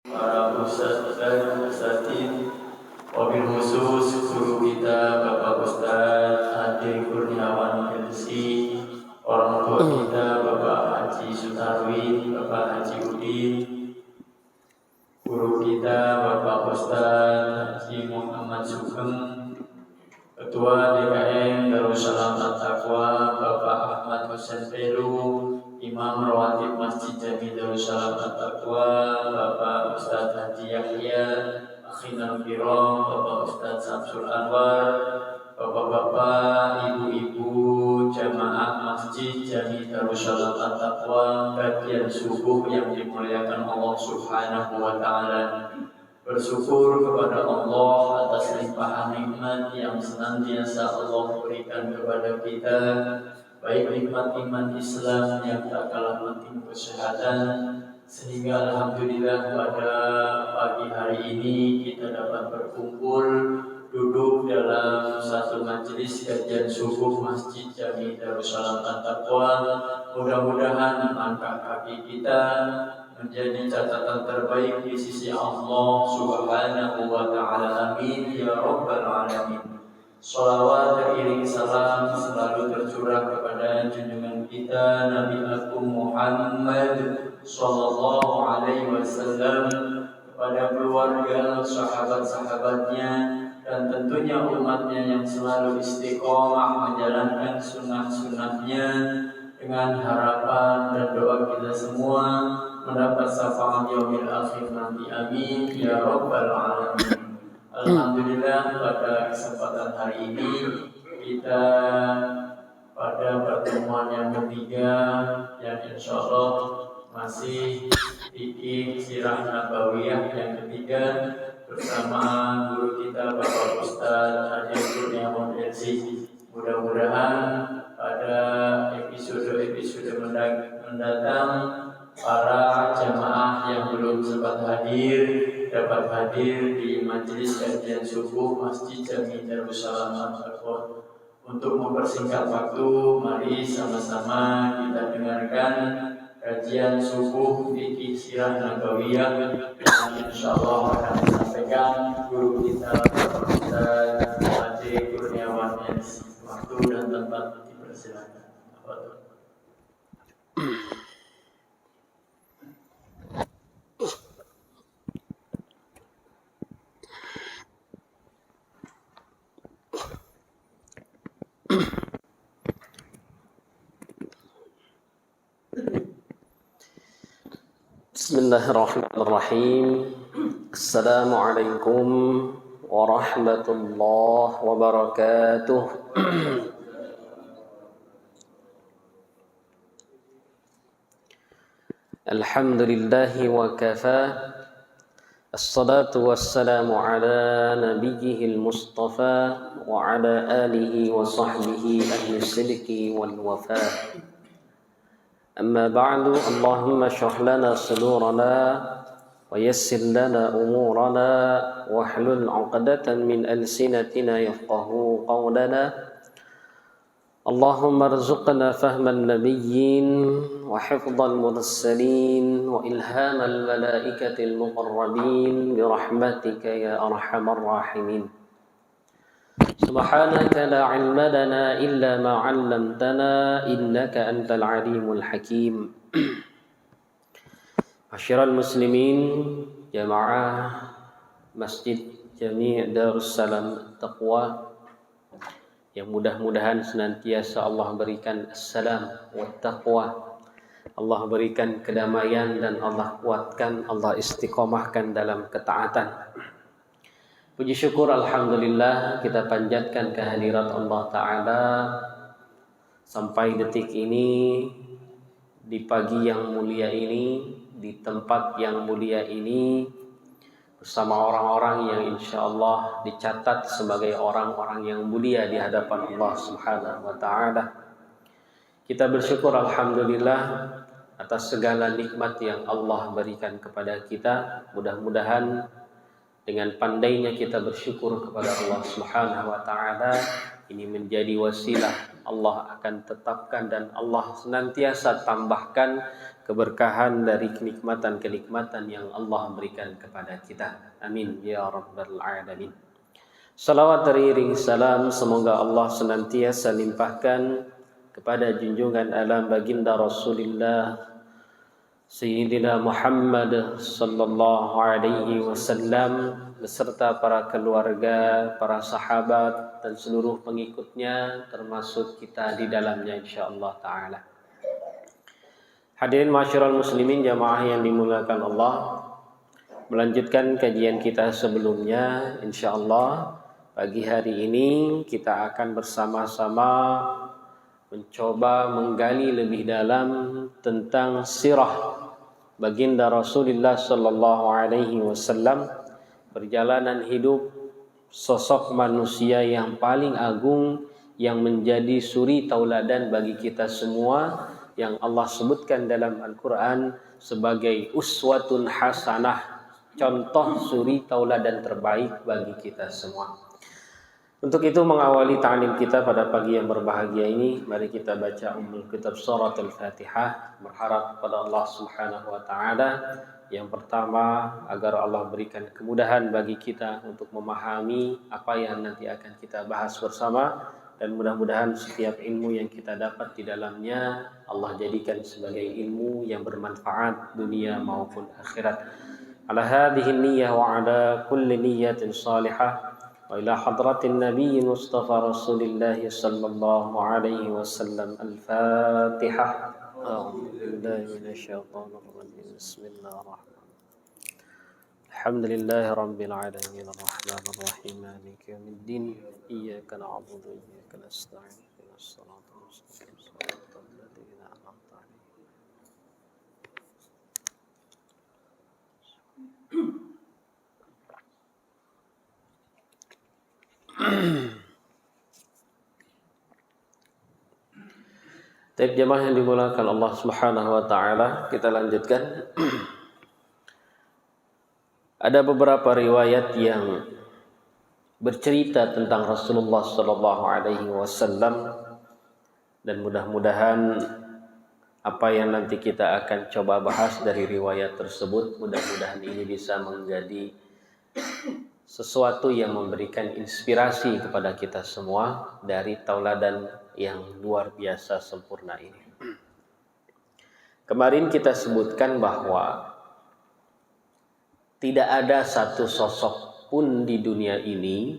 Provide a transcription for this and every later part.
para ustaz dan ustazin, wabil khusus guru kita Bapak Ustaz Ade Kurniawan LC, orang tua kita Bapak Haji Sutarwin, Bapak Haji Udin, guru kita Bapak Ustaz Haji Muhammad Sugeng, Ketua DKM Darussalam At-Taqwa Bapak Ahmad Husain Pelu, Imam Rawatib Masjid Jami Darussalam At-Taqwa Bapak Ustaz Haji Yahya Akhinal Kiram, Bapak Ustaz Samsul Anwar, Bapak-bapak, ibu-ibu jamaah Masjid Jami Darussalam At-Taqwa, kajian subuh yang dimuliakan Allah Subhanahu wa taala. Bersyukur kepada Allah atas limpahan nikmat yang senantiasa Allah berikan kepada kita, baik nikmat iman Islam yang tak kalah penting kesehatan, sehingga alhamdulillah pada pagi hari ini kita dapat berkumpul duduk dalam satu majelis kajian subuh Masjid Jami Darussalam At-Taqwa. Mudah-mudahan langkah kaki kita menjadi catatan terbaik di sisi Allah Subhanahu wa taala. Amin ya rabbal alamin. Shalawat teriring salam selalu tercurah kepada junjungan kita Nabi Agung Muhammad sallallahu alaihi wasallam, kepada keluarga, sahabat-sahabatnya, dan tentunya umatnya yang selalu istiqomah menjalankan sunnah-sunnahnya, dengan harapan dan doa kita semua mendapat syafaat yaumil akhir nanti. Amin ya rabbal alamin. Alhamdulillah pada kesempatan hari ini kita pada pertemuan yang ketiga yang insyaallah masih fikih sirah nabawiyah yang ketiga bersama guru kita Bapak Ustaz Ade Kurniawan LC. Mudah-mudahan pada episode-episode mendatang para jamaah yang belum sempat hadir dapat hadir di majelis kajian subuh Masjid Jami Darussalam At-Taqwa. Untuk mempersingkat waktu, mari sama-sama kita dengarkan kajian subuh fikih sirah nabawiyah yang insyaallah akan disampaikan guru kita Bapak Ustaz Ade Kurniawan LC. Waktu dan tempat dipersilakan. Bismillahirrahmanirrahim. Assalamualaikum warahmatullahi wabarakatuh. Alhamdulillahi wa kafa. Assalatu wassalamu ala nabiyyihil mustafa wa ala alihi wa sahbihi ahli sidqi wal wafa. أما بعد اللهم اشرح لنا صدورنا ويسر لنا أمورنا واحلل عقدة من ألسنتنا يفقهوا قولنا اللهم ارزقنا فهم النبيين وحفظ المرسلين وإلهام الملائكة المقربين برحمتك يا أرحم الراحمين. سبحانك لا علم لنا إلا ما علمتنا إنك أنت العليم الحكيم. Masyiral muslimin, jamaah Masjid Jami Darussalam At-Taqwa, yang mudah-mudahan senantiasa Allah berikan assalam wa taqwa, Allah berikan kedamaian, dan Allah kuatkan, Allah istiqomahkan dalam ketaatan. Puji syukur alhamdulillah kita panjatkan kehadirat Allah Ta'ala sampai detik ini, di pagi yang mulia ini, di tempat yang mulia ini, bersama orang-orang yang insya Allah dicatat sebagai orang-orang yang mulia di hadapan Allah Subhanahu wa Ta'ala. Kita bersyukur alhamdulillah atas segala nikmat yang Allah berikan kepada kita. Mudah-mudahan dengan pandainya kita bersyukur kepada Allah Subhanahu wa Ta'ala, ini menjadi wasilah Allah akan tetapkan dan Allah senantiasa tambahkan keberkahan dari kenikmatan-kenikmatan yang Allah berikan kepada kita. Amin ya rabbal alamin. Salawat teriring salam semoga Allah senantiasa limpahkan kepada junjungan alam baginda Rasulullah Sayyidina Muhammad sallallahu alaihi wasallam beserta para keluarga, para sahabat dan seluruh pengikutnya termasuk kita di dalamnya insyaallah taala. Hadirin masyiral muslimin jamaah yang dimuliakan Allah, melanjutkan kajian kita sebelumnya insyaallah pagi hari ini kita akan bersama-sama mencoba menggali lebih dalam tentang sirah baginda Rasulullah sallallahu alaihi wasallam, perjalanan hidup sosok manusia yang paling agung yang menjadi suri tauladan bagi kita semua yang Allah sebutkan dalam Al-Qur'an sebagai uswatun hasanah, contoh suri tauladan terbaik bagi kita semua. Untuk itu mengawali ta'lim kita pada pagi yang berbahagia ini, mari kita baca Ummul Kitab Surat Al-Fatihah, berharap pada Allah Subhanahu wa taala yang pertama agar Allah berikan kemudahan bagi kita untuk memahami apa yang nanti akan kita bahas bersama, dan mudah-mudahan setiap ilmu yang kita dapat di dalamnya Allah jadikan sebagai ilmu yang bermanfaat dunia maupun akhirat. Ala hadhihi niyyah wa ala kulli niyyatin salihah. وإلى حضرة النبي المصطفى رسول الله صلى الله عليه وسلم الفاتحة. أعوذ بالله من الشيطان الرجيم. بسم الله الرحمن الرحيم. الحمد لله رب العالمين الرحمن الرحيم مالك يوم الدين إياك نعبد وإياك نستعين اهدنا الصراط المستقيم صراط الذين أنعمت عليهم. Baik jemaah yang dimuliakan Allah Subhanahu wa taala, kita lanjutkan. Ada beberapa riwayat yang bercerita tentang Rasulullah sallallahu alaihi wasallam, dan mudah-mudahan apa yang nanti kita akan coba bahas dari riwayat tersebut mudah-mudahan ini bisa menjadi sesuatu yang memberikan inspirasi kepada kita semua dari tauladan yang luar biasa sempurna ini. Kemarin kita sebutkan bahwa tidak ada satu sosok pun di dunia ini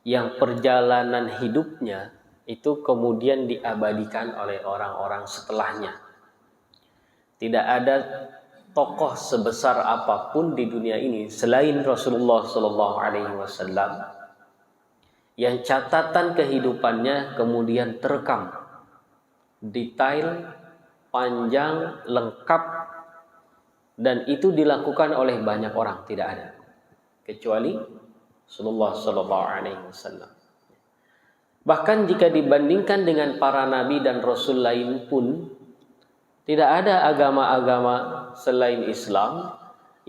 yang perjalanan hidupnya itu kemudian diabadikan oleh orang-orang setelahnya. Tidak ada tokoh sebesar apapun di dunia ini selain Rasulullah sallallahu alaihi wasallam yang catatan kehidupannya kemudian terekam detail, panjang, lengkap, dan itu dilakukan oleh banyak orang, tidak ada kecuali Rasulullah sallallahu alaihi wasallam. Bahkan jika dibandingkan dengan para nabi dan rasul lain pun tidak ada agama-agama selain Islam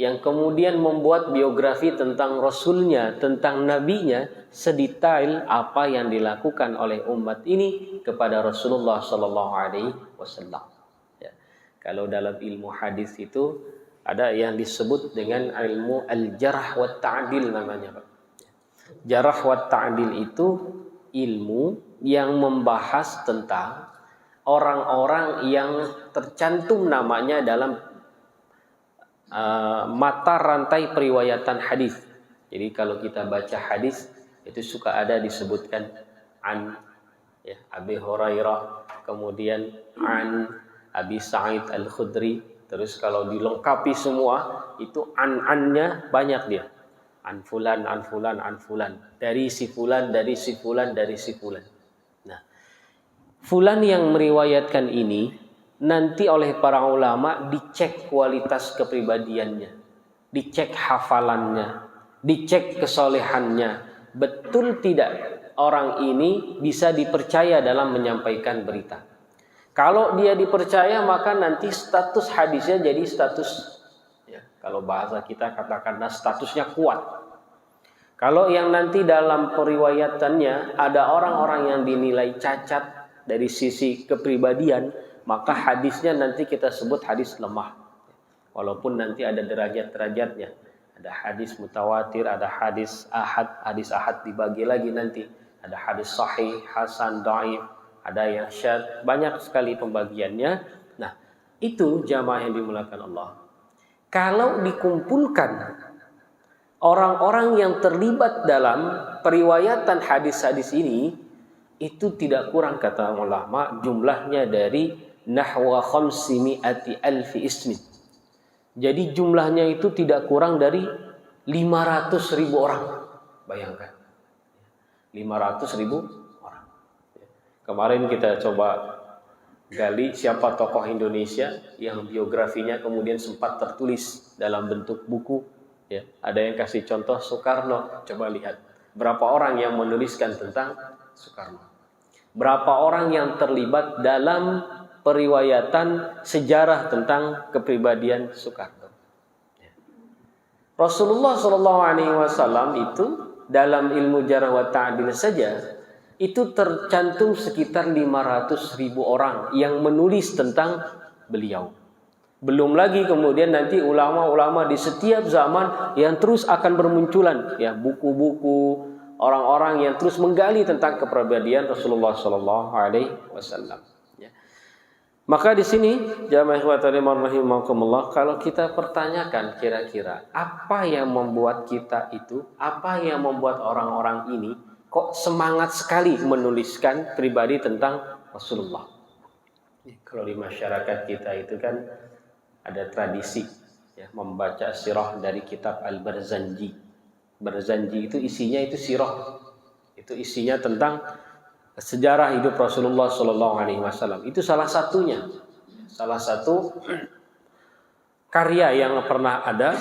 yang kemudian membuat biografi tentang Rasulnya, tentang Nabinya sedetail apa yang dilakukan oleh umat ini kepada Rasulullah Sallallahu Alaihi Wasallam. Ya. Kalau dalam ilmu hadis itu ada yang disebut dengan ilmu al-jarh wa ta'dil namanya, Pak. Jarh wa ta'dil itu ilmu yang membahas tentang orang-orang yang tercantum namanya dalam mata rantai periwayatan hadis. Jadi kalau kita baca hadis itu suka ada disebutkan an ya, Abi Hurairah, kemudian an Abi Sa'id Al-Khudri, terus kalau dilengkapi semua itu an-annya banyak dia. An fulan, an fulan, an fulan, dari si fulan, dari si fulan, dari si fulan. Fulan yang meriwayatkan ini nanti oleh para ulama dicek kualitas kepribadiannya, dicek hafalannya, dicek kesolehannya. Betul tidak orang ini bisa dipercaya dalam menyampaikan berita. Kalau dia dipercaya maka nanti status hadisnya jadi status, ya, kalau bahasa kita katakanlah statusnya kuat. Kalau yang nanti dalam periwayatannya ada orang-orang yang dinilai cacat dari sisi kepribadian, maka hadisnya nanti kita sebut hadis lemah. Walaupun nanti ada derajat-derajatnya. Ada hadis mutawatir, ada hadis ahad dibagi lagi nanti. Ada hadis sahih, hasan, dhaif, ada yang syadz, banyak sekali pembagiannya. Nah, itu jamaah yang dimuliakan Allah. Kalau dikumpulkan orang-orang yang terlibat dalam periwayatan hadis-hadis ini, itu tidak kurang kata ulama jumlahnya dari nahwa khamsimi'ati alfi ismin. Jadi jumlahnya itu tidak kurang dari 500.000 orang. Bayangkan. 500.000 orang. Kemarin kita coba gali siapa tokoh Indonesia yang biografinya kemudian sempat tertulis dalam bentuk buku. Ya, ada yang kasih contoh Soekarno. Coba lihat berapa orang yang menuliskan tentang Soekarno. Berapa orang yang terlibat dalam periwayatan sejarah tentang kepribadian Soekarno. Rasulullah SAW itu dalam ilmu jarh wa ta'dil saja itu tercantum sekitar 500.000 orang yang menulis tentang beliau. Belum lagi kemudian nanti ulama-ulama di setiap zaman yang terus akan bermunculan, ya, buku-buku, orang-orang yang terus menggali tentang kepribadian Rasulullah SAW. Maka di sini jamaah ikhwatal iman rahimakumullah, kalau kita pertanyakan kira-kira apa yang membuat kita itu, apa yang membuat orang-orang ini kok semangat sekali menuliskan pribadi tentang Rasulullah. Kalau di masyarakat kita itu kan ada tradisi, ya, membaca sirah dari kitab Al-Barzanji. Barzanji itu isinya itu sirah. Itu isinya tentang sejarah hidup Rasulullah SAW. Itu salah satunya, salah satu karya yang pernah ada,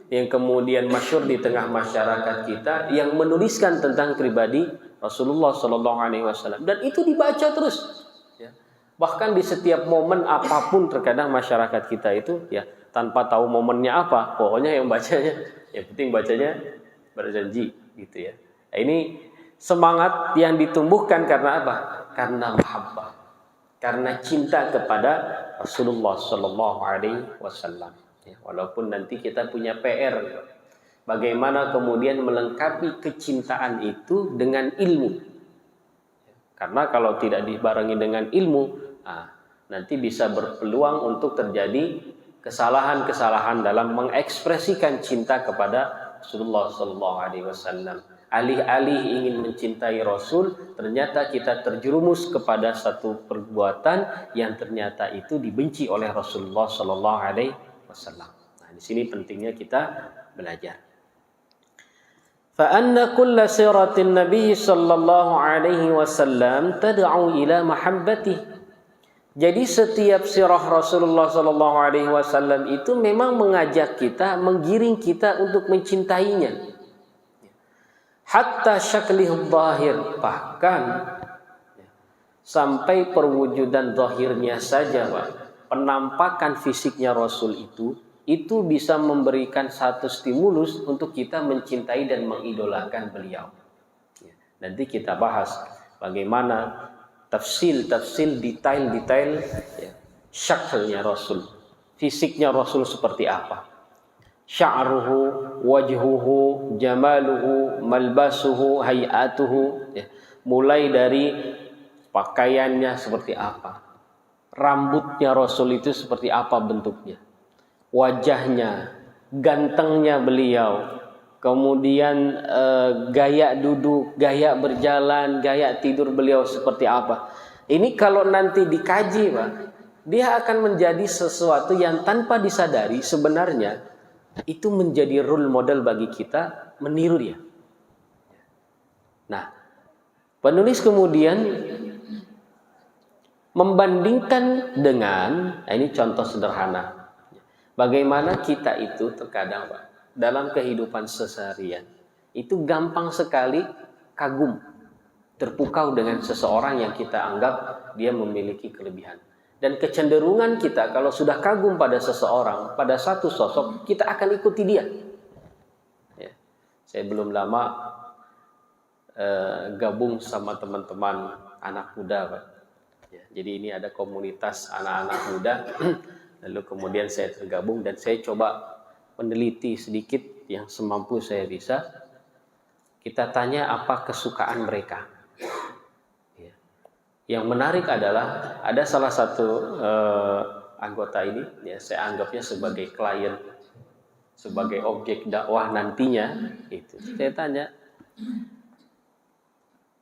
yang kemudian masyhur di tengah masyarakat kita, yang menuliskan tentang pribadi Rasulullah SAW. Dan itu dibaca terus, ya. Bahkan di setiap momen apapun, terkadang masyarakat kita itu, ya, tanpa tahu momennya apa, pokoknya yang bacanya, yang penting bacanya Barzanji, gitu ya. Nah, ini semangat yang ditumbuhkan karena apa? Karena mahabbah, karena cinta kepada Rasulullah SAW. Ya, walaupun nanti kita punya PR, bagaimana kemudian melengkapi kecintaan itu dengan ilmu. Karena kalau tidak dibarengi dengan ilmu, nanti bisa berpeluang untuk terjadi kesalahan-kesalahan dalam mengekspresikan cinta kepada Rasulullah SAW. Alih-alih ingin mencintai Rasul, ternyata kita terjerumus kepada satu perbuatan yang ternyata itu dibenci oleh Rasulullah SAW. Nah, di sini pentingnya kita belajar. Fa anna kulla siratin Nabi sallallahu alaihi wasallam tad'u ila mahabbati. Jadi setiap sirah Rasulullah sallallahu alaihi wasallam itu memang mengajak kita, menggiring kita untuk mencintainya. Hatta syaklih zahir, bahkan sampai perwujudan zahirnya saja, Pak. Penampakan fisiknya Rasul itu bisa memberikan satu stimulus untuk kita mencintai dan mengidolakan beliau. Nanti kita bahas bagaimana tafsil detail syaklnya Rasul, fisiknya Rasul seperti apa. Sya'ruhu, wajhuhu, jamaluhu, malbasuhu, hayatuhu, ya. Mulai dari pakaiannya seperti apa, rambutnya Rasul itu seperti apa bentuknya, wajahnya, gantengnya beliau, kemudian gaya duduk, gaya berjalan, gaya tidur beliau seperti apa. Ini kalau nanti dikaji, Pak, dia akan menjadi sesuatu yang tanpa disadari sebenarnya itu menjadi role model bagi kita meniru dia. Nah, penulis kemudian membandingkan dengan, ini contoh sederhana, bagaimana kita itu terkadang, Pak, dalam kehidupan seharian itu gampang sekali kagum, terpukau dengan seseorang yang kita anggap dia memiliki kelebihan. Dan kecenderungan kita kalau sudah kagum pada seseorang, pada satu sosok, kita akan ikuti dia. Ya. Saya belum lama gabung sama teman-teman anak muda, Pak. Ya, jadi ini ada komunitas anak-anak muda, lalu kemudian saya tergabung dan saya coba meneliti sedikit yang semampu saya bisa. Kita tanya apa kesukaan mereka. Ya. Yang menarik adalah ada salah satu anggota ini, ya saya anggapnya sebagai klien, sebagai objek dakwah nantinya. Itu saya tanya,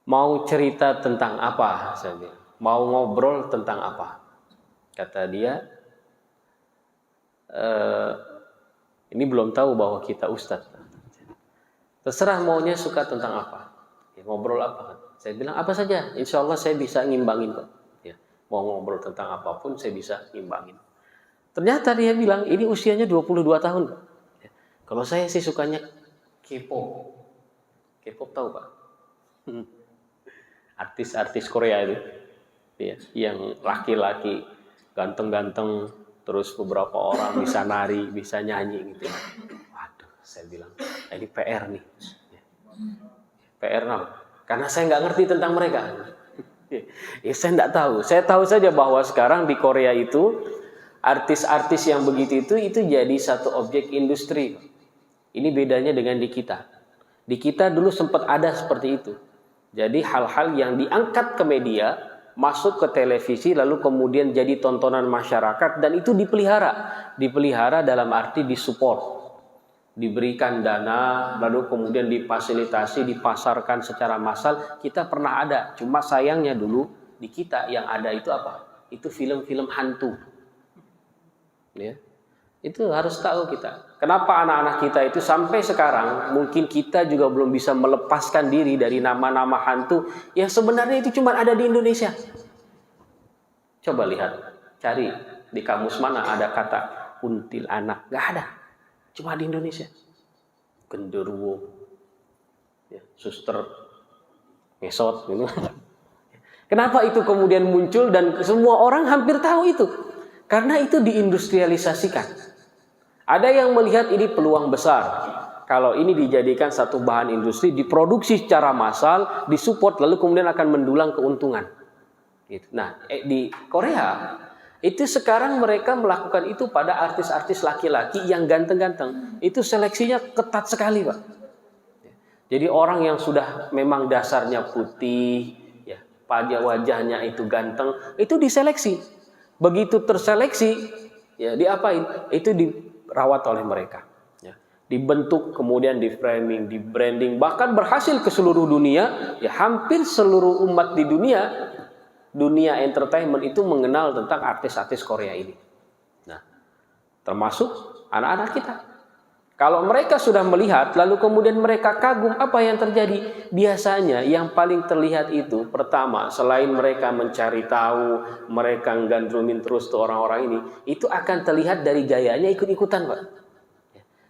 mau cerita tentang apa? Saya bilang, mau ngobrol tentang apa? Kata dia, ini belum tahu bahwa kita ustadz. Terserah maunya suka tentang apa. Ya, ngobrol apa? Saya bilang apa saja. Insya Allah saya bisa ngimbangin kok. Ya, mau ngobrol tentang apapun saya bisa ngimbangin. Ternyata dia bilang ini usianya 22 tahun. Ya, kalau saya sih sukanya K-pop. K-pop tahu Pak? Artis-artis Korea itu, ya, yang laki-laki ganteng-ganteng, terus beberapa orang bisa nari, bisa nyanyi gitu. Waduh, saya bilang ini PR nih, ya. PR nam, karena saya nggak ngerti tentang mereka. Ya, saya nggak tahu. Saya tahu saja bahwa sekarang di Korea itu artis-artis yang begitu itu jadi satu objek industri. Ini bedanya dengan di kita. Di kita dulu sempat ada seperti itu. Jadi hal-hal yang diangkat ke media, masuk ke televisi, lalu kemudian jadi tontonan masyarakat, dan itu dipelihara. Dipelihara dalam arti disupport, diberikan dana, lalu kemudian difasilitasi, dipasarkan secara massal. Kita pernah ada, cuma sayangnya dulu di kita yang ada itu apa? Itu film-film hantu. Ya. Itu harus tahu kita. Kenapa anak-anak kita itu sampai sekarang mungkin kita juga belum bisa melepaskan diri dari nama-nama hantu yang sebenarnya itu cuma ada di Indonesia. Coba lihat, cari di kamus mana ada kata kuntilanak, nggak ada, cuma di Indonesia. Genderuwo, ya, suster ngesot, gitu. Kenapa itu kemudian muncul dan semua orang hampir tahu itu? Karena itu diindustrialisasikan. Ada yang melihat ini peluang besar. Kalau ini dijadikan satu bahan industri, diproduksi secara massal, disupport, lalu kemudian akan mendulang keuntungan. Gitu. Nah, di Korea itu sekarang mereka melakukan itu pada artis-artis laki-laki yang ganteng-ganteng. Itu seleksinya ketat sekali, Pak. Jadi orang yang sudah memang dasarnya putih, ya, pada wajahnya itu ganteng, itu diseleksi. Begitu terseleksi, ya diapain? Itu dirawat oleh mereka, ya. Dibentuk, kemudian di framing, di branding, bahkan berhasil ke seluruh dunia. Ya, hampir seluruh umat di dunia entertainment itu mengenal tentang artis-artis Korea ini. Nah, termasuk anak-anak kita. Kalau mereka sudah melihat, lalu kemudian mereka kagum, apa yang terjadi? Biasanya yang paling terlihat itu, pertama, selain mereka mencari tahu, mereka gandrumin terus tuh orang-orang ini, itu akan terlihat dari gayanya ikut-ikutan, Pak.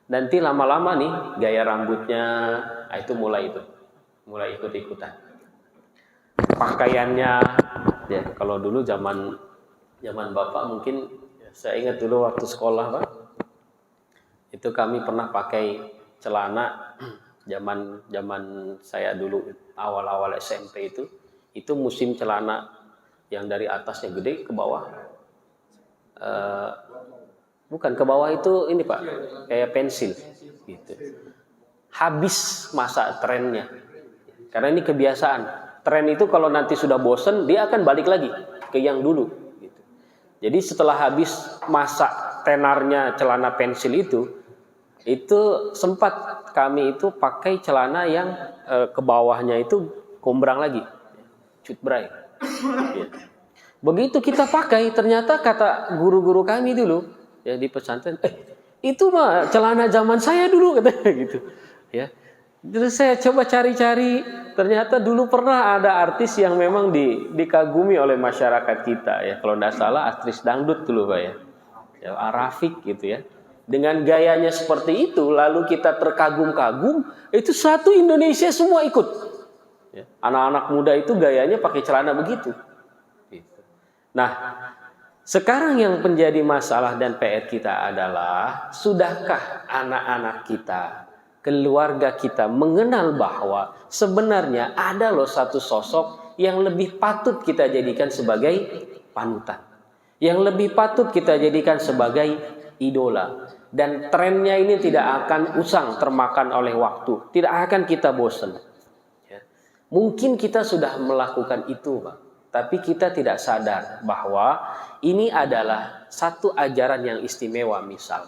Nanti lama-lama nih, gaya rambutnya, itu mulai ikut-ikutan. Pakaiannya, ya kalau dulu zaman Bapak mungkin, saya ingat dulu waktu sekolah, Pak. Itu kami pernah pakai celana zaman saya dulu awal-awal SMP itu musim celana yang dari atasnya gede ke bawah, bukan ke bawah itu ini Pak, kayak pensil gitu. Habis masa trennya, karena ini kebiasaan. Tren itu kalau nanti sudah bosen dia akan balik lagi ke yang dulu gitu. Jadi setelah habis masa tenarnya celana pensil itu sempat kami itu pakai celana yang ke bawahnya itu kombrang lagi, cutbray. Ya. Begitu kita pakai, ternyata kata guru-guru kami dulu ya di pesantren, itu mah celana zaman saya dulu katanya gitu. Ya. Terus saya coba cari-cari, ternyata dulu pernah ada artis yang memang dikagumi oleh masyarakat kita ya. Kalau tidak salah artis dangdut dulu Pak ya. Ya, Rafiq gitu ya. Dengan gayanya seperti itu, lalu kita terkagum-kagum, itu satu Indonesia semua ikut. Ya, anak-anak muda itu gayanya pakai celana begitu. Nah, sekarang yang menjadi masalah dan PR kita adalah, sudahkah anak-anak kita keluarga kita mengenal bahwa sebenarnya ada loh satu sosok yang lebih patut kita jadikan sebagai panutan, yang lebih patut kita jadikan sebagai idola. Dan trennya ini tidak akan usang termakan oleh waktu, tidak akan kita bosan. Mungkin kita sudah melakukan itu, Pak, tapi kita tidak sadar bahwa ini adalah satu ajaran yang istimewa. Misal,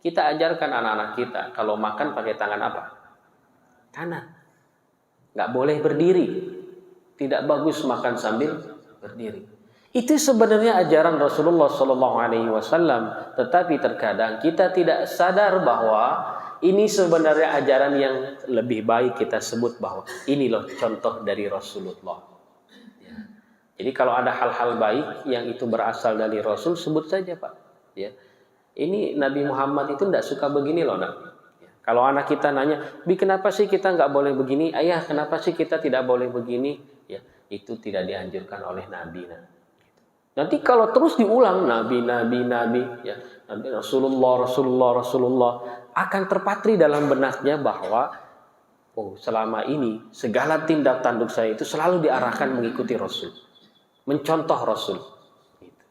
kita ajarkan anak-anak kita kalau makan pakai tangan apa? Kanan. Nggak boleh berdiri. Tidak bagus makan sambil berdiri. Itu sebenarnya ajaran Rasulullah SAW, tetapi terkadang kita tidak sadar bahwa ini sebenarnya ajaran yang lebih baik kita sebut bahwa ini loh contoh dari Rasulullah. Ya. Jadi kalau ada hal-hal baik yang itu berasal dari Rasul, sebut saja, Pak. Ya. Ini Nabi Muhammad itu tidak suka begini loh, nak. Ya. Kalau anak kita nanya, Bi, kenapa sih kita nggak boleh begini? Ayah, kenapa sih kita tidak boleh begini? Ya, itu tidak dianjurkan oleh Nabi. Nah. Nanti kalau terus diulang Nabi, ya, nanti Rasulullah akan terpatri dalam benaknya bahwa selama ini segala tindak tanduk saya itu selalu diarahkan mengikuti Rasul, mencontoh Rasul. Gitu.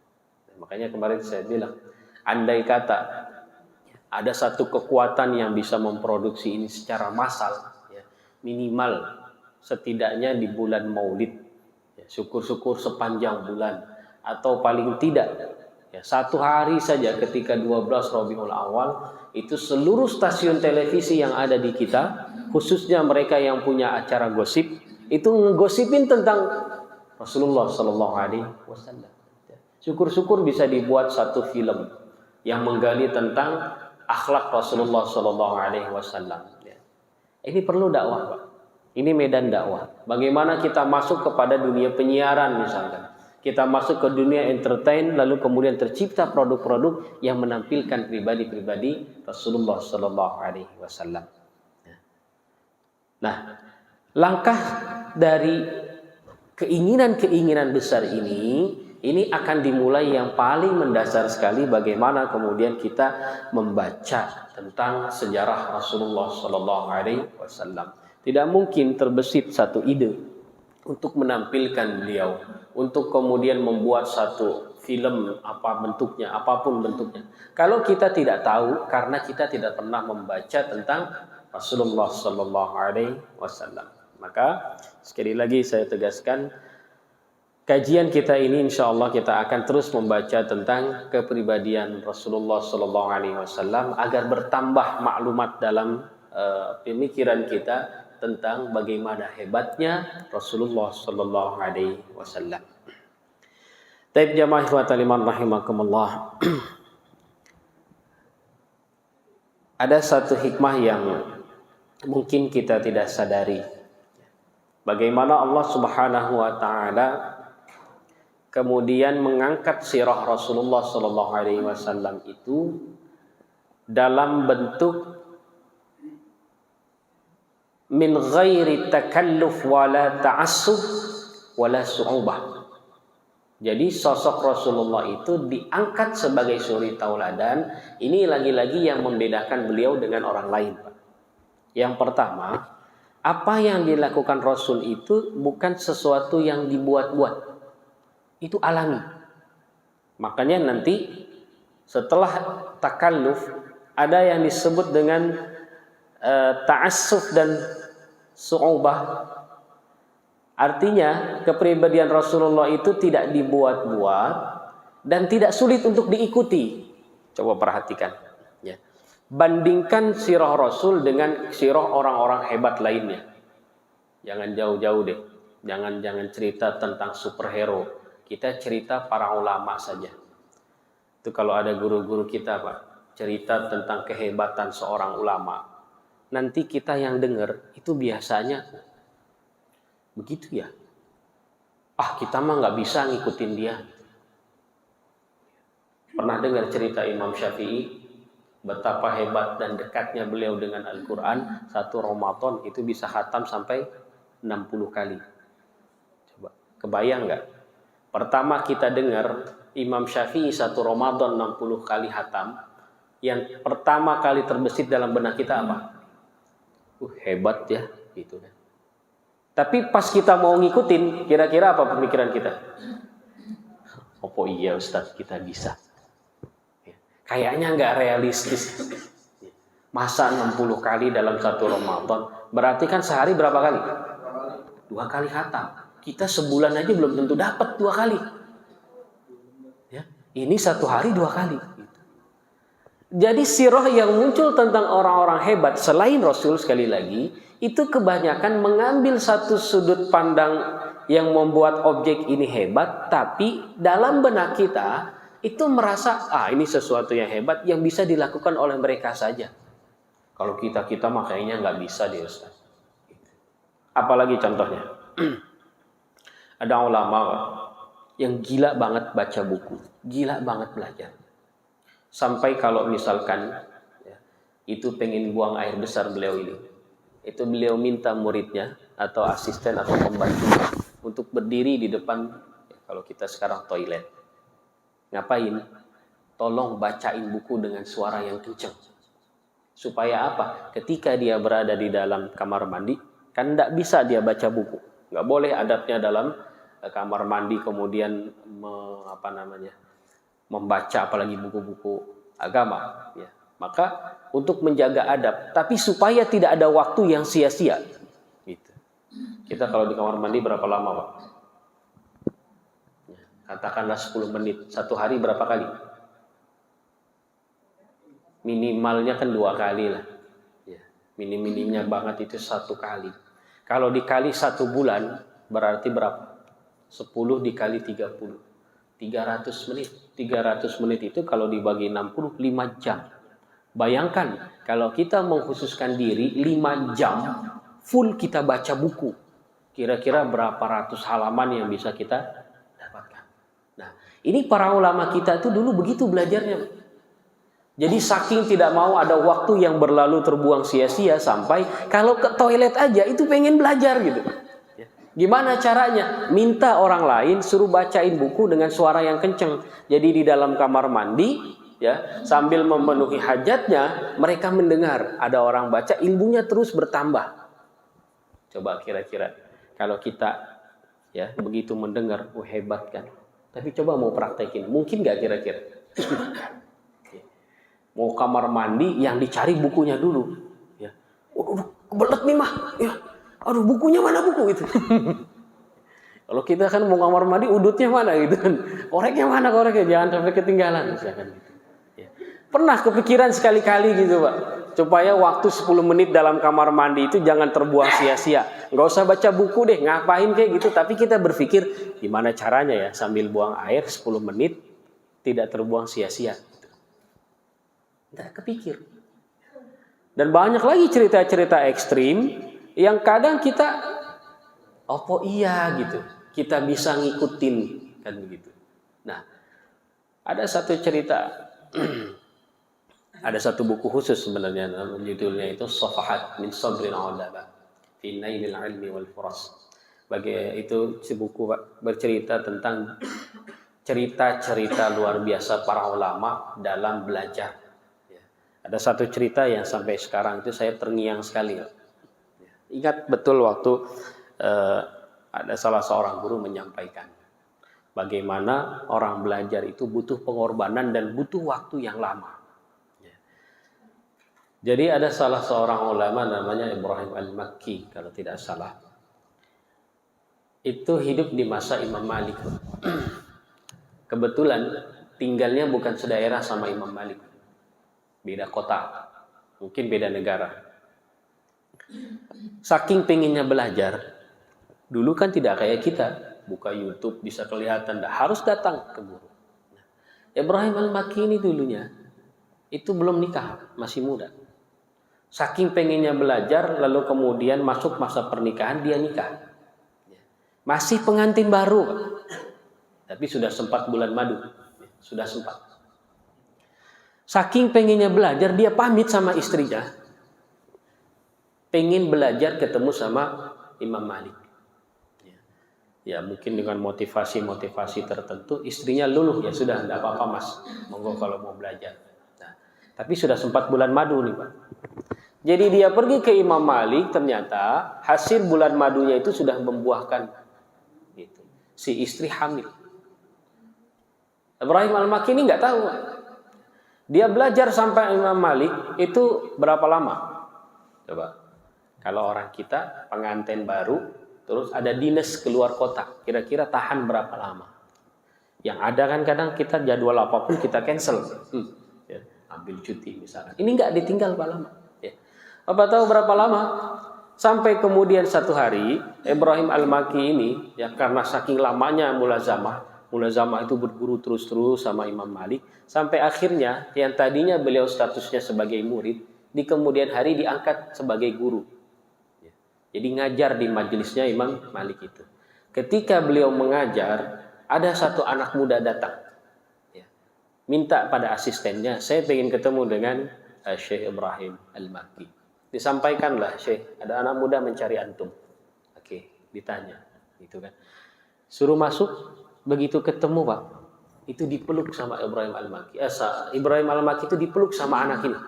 Makanya kemarin saya bilang, andai kata ada satu kekuatan yang bisa memproduksi ini secara massal, ya, minimal setidaknya di bulan Maulid, ya, syukur-syukur sepanjang bulan. Atau paling tidak ya, satu hari saja ketika 12 Rabiul Awal itu seluruh stasiun televisi yang ada di kita, khususnya mereka yang punya acara gosip, itu ngegosipin tentang Rasulullah SAW. Syukur-syukur bisa dibuat satu film yang menggali tentang akhlak Rasulullah SAW. Ini perlu dakwah, Pak. Ini medan dakwah. Bagaimana kita masuk kepada dunia penyiaran misalkan. Kita masuk ke dunia entertain, lalu kemudian tercipta produk-produk yang menampilkan pribadi-pribadi Rasulullah SAW. Nah, langkah dari keinginan-keinginan besar ini akan dimulai yang paling mendasar sekali bagaimana kemudian kita membaca tentang sejarah Rasulullah SAW. Tidak mungkin terbesit satu ide untuk menampilkan beliau, untuk kemudian membuat satu film apa bentuknya, apapun bentuknya. Kalau kita tidak tahu, karena kita tidak pernah membaca tentang Rasulullah SAW. Maka sekali lagi saya tegaskan, kajian kita ini insya Allah kita akan terus membaca tentang kepribadian Rasulullah SAW agar bertambah maklumat dalam pemikiran kita tentang bagaimana hebatnya Rasulullah sallallahu alaihi wasallam. Taib jamaah ikhwatal iman rahimakumullah. Ada satu hikmah yang mungkin kita tidak sadari. Bagaimana Allah Subhanahu wa taala kemudian mengangkat sirah Rasulullah sallallahu alaihi wasallam itu dalam bentuk min ghairi takalluf wala ta'assub wala su'ubah. Jadi sosok Rasulullah itu diangkat sebagai suri tauladan. Ini lagi-lagi yang membedakan beliau dengan orang lain, Pak. Yang pertama, apa yang dilakukan Rasul itu bukan sesuatu yang dibuat-buat. Itu alami. Makanya nanti setelah takalluf ada yang disebut dengan ta'assuf dan su'ubah. Artinya kepribadian Rasulullah itu tidak dibuat-buat dan tidak sulit untuk diikuti. Coba perhatikan ya. Bandingkan sirah Rasul dengan sirah orang-orang hebat lainnya. Jangan jauh-jauh deh. Jangan cerita tentang superhero. Kita cerita para ulama saja. Itu kalau ada guru-guru kita, Pak, cerita tentang kehebatan seorang ulama. Nanti kita yang dengar itu biasanya begitu ya. Kita mah nggak bisa ngikutin dia. Pernah dengar cerita Imam Syafi'i betapa hebat dan dekatnya beliau dengan Al-Quran. Satu Ramadan itu bisa khatam sampai 60 kali. Coba kebayang nggak? Pertama kita dengar Imam Syafi'i satu Ramadan 60 kali khatam. Yang pertama kali terbesit dalam benak kita apa? hebat ya, gitu kan. Tapi pas kita mau ngikutin, kira-kira apa pemikiran kita? Oh iya Ustadz, kita bisa. Kayaknya nggak realistis. Masa 60 kali dalam satu Ramadan? Berarti kan sehari berapa kali? 2 kali khatam. Kita sebulan aja belum tentu dapat 2 kali. Ya, ini satu hari 2 kali. Jadi sirah yang muncul tentang orang-orang hebat selain Rasul, sekali lagi, itu kebanyakan mengambil satu sudut pandang yang membuat objek ini hebat, tapi dalam benak kita itu merasa ini sesuatu yang hebat yang bisa dilakukan oleh mereka saja. Kalau kita makanya nggak bisa deh Ustaz. Apalagi contohnya, ada ulama yang gila banget baca buku, gila banget belajar. Sampai kalau misalkan itu pengen buang air besar beliau ini, itu beliau minta muridnya atau asisten atau pembantunya untuk berdiri di depan, kalau kita sekarang toilet. Ngapain? Tolong bacain buku dengan suara yang kencang. Supaya apa? Ketika dia berada di dalam kamar mandi, kan tidak bisa dia baca buku. Nggak boleh adabnya dalam kamar mandi kemudian membaca apalagi buku-buku agama. Ya. Maka untuk menjaga adab, tapi supaya tidak ada waktu yang sia-sia. Gitu. Kita kalau di kamar mandi berapa lama, Pak? Katakanlah 10 menit. Satu hari berapa kali? Minimalnya kan 2 kali lah. Ya. Minim-minimnya banget itu 1 kali. Kalau dikali 1 bulan, berarti berapa? 10 dikali 30. 300 menit. 300 menit itu kalau dibagi 60, 5 jam. Bayangkan, kalau kita mengkhususkan diri 5 jam, full kita baca buku. Kira-kira berapa ratus halaman yang bisa kita dapatkan. Nah, ini para ulama kita itu dulu begitu belajarnya. Jadi saking tidak mau ada waktu yang berlalu terbuang sia-sia, sampai kalau ke toilet aja itu pengen belajar gitu. Gimana caranya? Minta orang lain suruh bacain buku dengan suara yang kenceng. Jadi di dalam kamar mandi, ya, sambil memenuhi hajatnya, mereka mendengar ada orang baca, ilmunya terus bertambah. Coba kira-kira kalau kita ya begitu mendengar, hebat kan? Tapi coba mau praktekin, mungkin nggak kira-kira? Mau kamar mandi yang dicari bukunya dulu, ya. Kebelet nih mah, ya. Aduh, bukunya mana buku itu? Kalau kita kan mau kamar mandi, udutnya mana gitu kan? Koreknya mana koreknya? Jangan sampai ketinggalan, misalkan gitu. Ya. Pernah kepikiran sekali-kali gitu, Pak. Supaya waktu 10 menit dalam kamar mandi itu jangan terbuang sia-sia. Nggak usah baca buku deh, ngapain kayak gitu. Tapi kita berpikir, gimana caranya ya sambil buang air 10 menit tidak terbuang sia-sia. Nggak kepikir. Dan banyak lagi cerita-cerita ekstrim yang kadang kita, iya gitu, kita bisa ngikutin kan begitu. Nah, ada satu cerita, ada satu buku khusus sebenarnya, judulnya itu Safahat min Sabrin Ulama fi Nailil Ilmi wal Furas. Itu buku bercerita tentang cerita-cerita luar biasa para ulama dalam belajar. Ada satu cerita yang sampai sekarang itu saya terngiang sekali. Ingat betul waktu ada salah seorang guru menyampaikan bagaimana orang belajar itu butuh pengorbanan dan butuh waktu yang lama. Jadi ada salah seorang ulama namanya Ibrahim Al-Makki kalau tidak salah. Itu hidup di masa Imam Malik. Kebetulan tinggalnya bukan sedaerah sama Imam Malik. Beda kota, mungkin beda negara. Saking pengennya belajar, dulu kan tidak kayak kita, buka YouTube bisa kelihatan, harus datang ke guru. Ibrahim Al-Makki ini dulunya itu belum nikah, masih muda. Saking pengennya belajar, lalu kemudian masuk masa pernikahan, dia nikah. Masih pengantin baru, tapi sudah sempat bulan madu, sudah sempat. Saking pengennya belajar, dia pamit sama istrinya. Pengen belajar ketemu sama Imam Malik. Ya mungkin dengan motivasi tertentu, istrinya luluh, ya sudah, tidak apa-apa mas, monggo kalau mau belajar. Nah, tapi sudah sempat bulan madu nih Pak. Jadi dia pergi ke Imam Malik, ternyata hasil bulan madunya itu sudah membuahkan gitu. Si istri hamil. Ibrahim Al-Makki ini nggak tahu. Dia belajar sampai Imam Malik itu berapa lama? Coba. Kalau orang kita pengantin baru, terus ada dinas keluar kota, kira-kira tahan berapa lama? Yang ada kan kadang kita jadwal apapun kita cancel, ya, ambil cuti misalnya. Ini nggak ditinggal berapa lama? Ya. Apa tahu berapa lama? Sampai kemudian satu hari Ibrahim Al-Makki ini, ya karena saking lamanya mulazamah itu berguru terus-terus sama Imam Malik, sampai akhirnya yang tadinya beliau statusnya sebagai murid, di kemudian hari diangkat sebagai guru. Jadi ngajar di majelisnya Imam Malik itu. Ketika beliau mengajar, ada satu anak muda datang. Minta pada asistennya, saya ingin ketemu dengan Syekh Ibrahim Al-Makki. Disampaikanlah, Syekh, ada anak muda mencari antum. Oke, ditanya. Gitu kan. Suruh masuk, begitu ketemu Pak, itu dipeluk sama Ibrahim Al-Makki. Ibrahim Al-Makki itu dipeluk sama anak ini.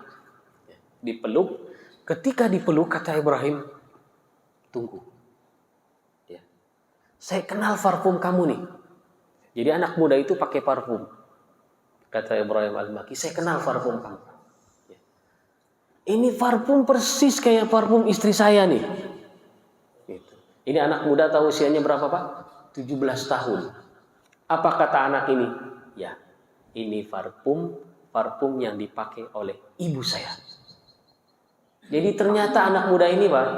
Dipeluk, ketika dipeluk kata Ibrahim, tunggu. Ya. Saya kenal parfum kamu nih. Jadi anak muda itu pakai parfum. Kata Ibrahim Al-Makki, saya kenal parfum kamu. Ya. Ini parfum persis kayak parfum istri saya nih. Gitu. Ini anak muda tahu usianya berapa Pak? 17 tahun. Apa kata anak ini? Ya, ini parfum yang dipakai oleh ibu saya. Jadi ternyata anak muda ini Pak,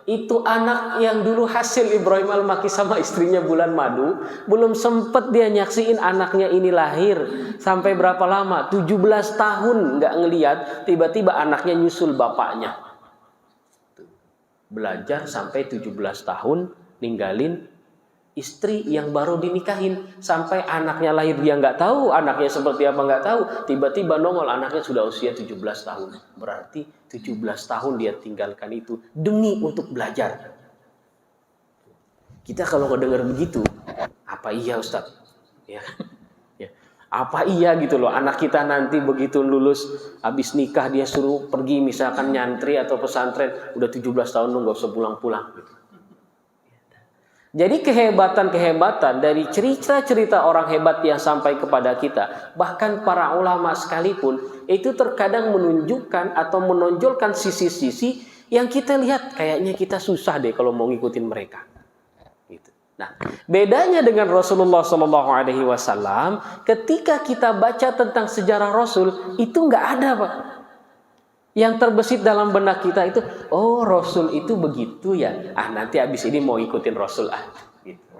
itu anak yang dulu hasil Ibrahim Al-Makki sama istrinya bulan madu, belum sempat dia nyaksiin anaknya ini lahir. Sampai berapa lama? 17 tahun nggak ngelihat, tiba-tiba anaknya nyusul bapaknya. Belajar sampai 17 tahun, ninggalin istri yang baru dinikahin. Sampai anaknya lahir dia nggak tahu, anaknya seperti apa nggak tahu. Tiba-tiba nongol anaknya sudah usia 17 tahun. Berarti 17 tahun dia tinggalkan itu demi untuk belajar. Kita kalau dengar begitu, apa iya Ustaz? Ya. Ya. Apa iya gitu loh, anak kita nanti begitu lulus, habis nikah dia suruh pergi misalkan nyantri atau pesantren, udah 17 tahun lu nggak usah pulang-pulang gitu. Jadi kehebatan dari cerita-cerita orang hebat yang sampai kepada kita, bahkan para ulama sekalipun, itu terkadang menunjukkan atau menonjolkan sisi-sisi yang kita lihat kayaknya kita susah deh kalau mau ngikutin mereka. Gitu. Nah, bedanya dengan Rasulullah SAW, ketika kita baca tentang sejarah Rasul, itu nggak ada Pak. Yang terbesit dalam benak kita itu, oh Rasul itu begitu ya. Nanti abis ini mau ikutin Rasul gitu.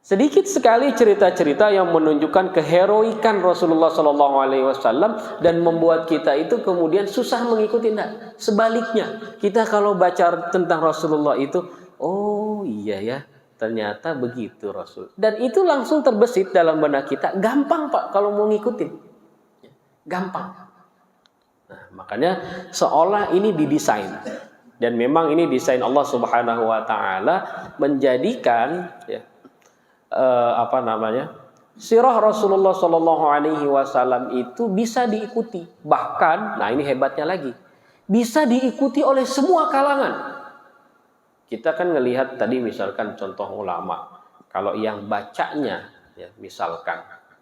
Sedikit sekali cerita-cerita yang menunjukkan keheroikan Rasulullah SAW dan membuat kita itu kemudian susah mengikuti. Nah, sebaliknya, kita kalau baca tentang Rasulullah itu, oh iya ya, ternyata begitu Rasul. Dan itu langsung terbesit dalam benak kita. Gampang Pak kalau mau ngikutin. Gampang. Nah, makanya seolah ini didesain, dan memang ini desain Allah Subhanahu Wa Taala menjadikan sirah Rasulullah Sallallahu Alaihi Wasallam itu bisa diikuti, bahkan, nah ini hebatnya lagi, bisa diikuti oleh semua kalangan. Kita kan ngelihat tadi misalkan contoh ulama, kalau yang bacanya, ya, misalkan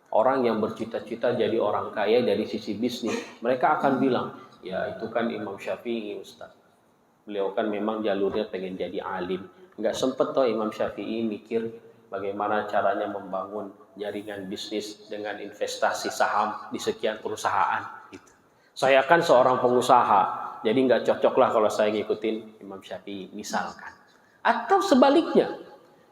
orang yang bercita-cita jadi orang kaya dari sisi bisnis, mereka akan bilang, ya itu kan Imam Syafi'i Ustaz. Beliau kan memang jalurnya pengen jadi alim. Nggak sempet toh Imam Syafi'i mikir bagaimana caranya membangun jaringan bisnis dengan investasi saham di sekian perusahaan. Gitu. Saya kan seorang pengusaha, jadi nggak cocok lah kalau saya ngikutin Imam Syafi'i misalkan. Atau sebaliknya,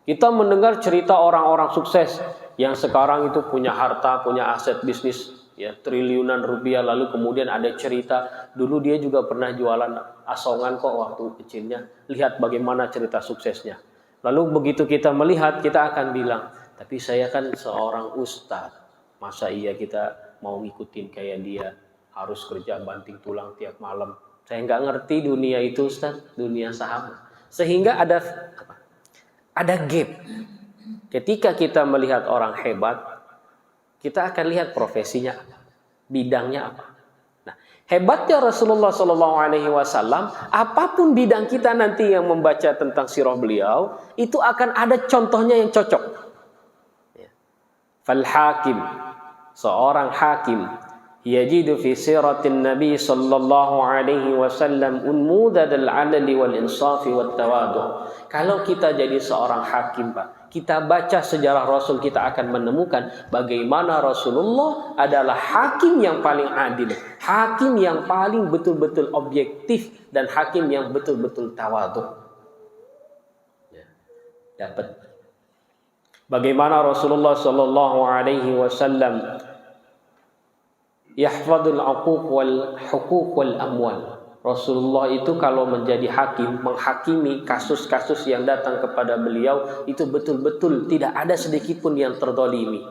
kita mendengar cerita orang-orang sukses yang sekarang itu punya harta, punya aset bisnis, ya triliunan rupiah, lalu kemudian ada cerita dulu dia juga pernah jualan asongan kok waktu kecilnya. Lihat bagaimana cerita suksesnya. Lalu begitu kita melihat, kita akan bilang, tapi saya kan seorang ustadz, masa iya kita mau ngikutin kayak dia, harus kerja banting tulang tiap malam. Saya nggak ngerti dunia itu Ustadz, dunia saham. Sehingga ada gap. Ketika kita melihat orang hebat, kita akan lihat profesinya apa, bidangnya apa. Nah, Hebatnya Rasulullah Shallallahu Alaihi Wasallam, apapun bidang kita nanti yang membaca tentang sirah beliau, itu akan ada contohnya yang cocok. Fal hakim, seorang hakim, yajidu fi siratin Nabi Sallallahu Alaihi Wasallam unmudad al-adli wal insafi wat tawadu. Kalau kita jadi seorang hakim, Pak, kita baca sejarah Rasul, kita akan menemukan bagaimana Rasulullah adalah hakim yang paling adil, hakim yang paling betul-betul objektif, dan hakim yang betul-betul tawadhu. Dapat. Bagaimana Rasulullah Sallallahu Alaihi Wasallam yahfadul uquq wal huquq wal amwal. Rasulullah itu kalau menjadi hakim, menghakimi kasus-kasus yang datang kepada beliau, itu betul-betul tidak ada sedikit pun yang terdolimi.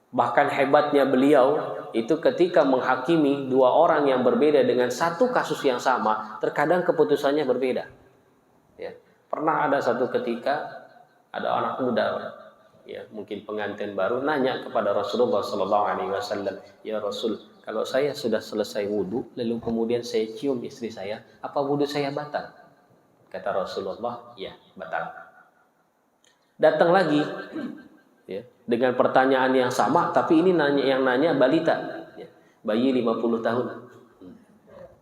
Bahkan hebatnya beliau itu ketika menghakimi dua orang yang berbeda dengan satu kasus yang sama, terkadang keputusannya berbeda. Ya. Pernah ada satu ketika ada anak muda, ya mungkin pengantin baru, nanya kepada Rasulullah SAW, ya Rasul, kalau saya sudah selesai wudhu, lalu kemudian saya cium istri saya, apa wudhu saya batal? Kata Rasulullah, ya batal. Datang lagi, ya, dengan pertanyaan yang sama, tapi ini yang nanya balita, ya, bayi 50 tahun.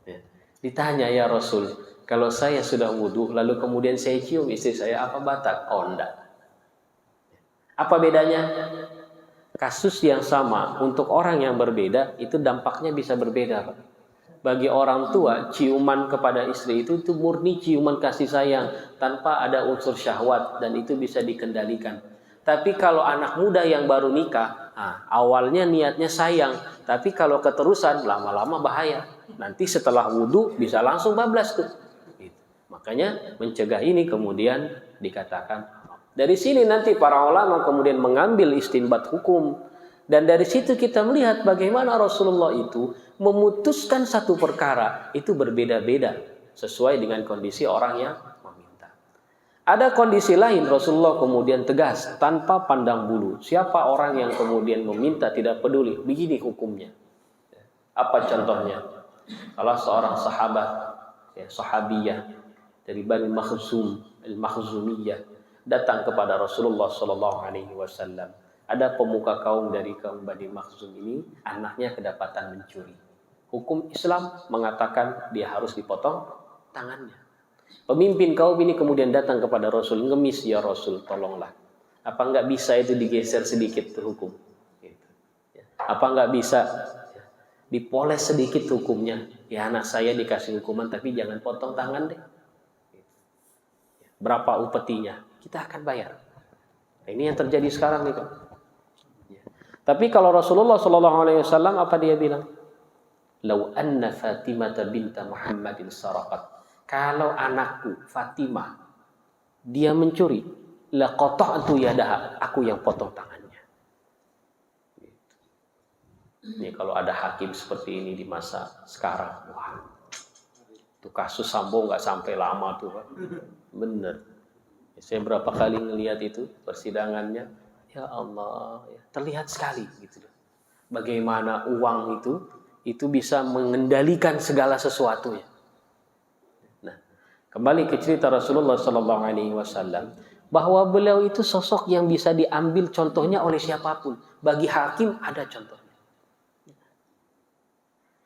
Ya. Ditanya, ya Rasul, kalau saya sudah wudhu, lalu kemudian saya cium istri saya, apa batal? Oh enggak. Apa bedanya? Kasus yang sama untuk orang yang berbeda itu dampaknya bisa berbeda, Pak. Bagi orang tua, ciuman kepada istri itu murni ciuman kasih sayang tanpa ada unsur syahwat, dan itu bisa dikendalikan. Tapi kalau anak muda yang baru nikah, awalnya niatnya sayang, tapi kalau keterusan lama-lama bahaya. Nanti setelah wudhu bisa langsung bablas tuh. Makanya mencegah ini kemudian dikatakan. Dari sini nanti para ulama kemudian mengambil istinbat hukum. Dan dari situ kita melihat bagaimana Rasulullah itu memutuskan satu perkara itu berbeda-beda sesuai dengan kondisi orang yang meminta. Ada kondisi lain Rasulullah kemudian tegas tanpa pandang bulu. Siapa orang yang kemudian meminta tidak peduli, begini hukumnya. Apa contohnya? Salah seorang sahabat, ya, sahabiyah dari Bani Makhzum, Al-Makhzumiyah, datang kepada Rasulullah Sallallahu Alaihi Wasallam. Ada pemuka kaum dari kaum Bani Makhzum ini, anaknya kedapatan mencuri. Hukum Islam mengatakan dia harus dipotong tangannya. Pemimpin kaum ini kemudian datang kepada Rasul, ngemis, ya Rasul, tolonglah. Apa enggak bisa itu digeser sedikit hukum? Apa enggak bisa dipoles sedikit hukumnya? Ya anak saya dikasih hukuman, tapi jangan potong tangan deh. Berapa upetinya? Kita akan bayar. Nah, ini yang terjadi sekarang nih, Pak. Ya. Tapi kalau Rasulullah SAW apa dia bilang? Lau anna Fatimah binta Muhammadin saraqat. Kalau anakku Fatimah dia mencuri, la qata'tu yadaha, aku yang potong tangannya. Gitu. Ini kalau ada hakim seperti ini di masa sekarang, wah, itu kasus Sambo nggak sampai lama tuh, Pak. Bener. Saya berapa kali ngelihat itu persidangannya, ya Allah, ya, terlihat sekali gitu. Bagaimana uang itu bisa mengendalikan segala sesuatu ya. Nah, kembali ke cerita Rasulullah SAW, bahwa beliau itu sosok yang bisa diambil contohnya oleh siapapun. Bagi hakim ada contohnya.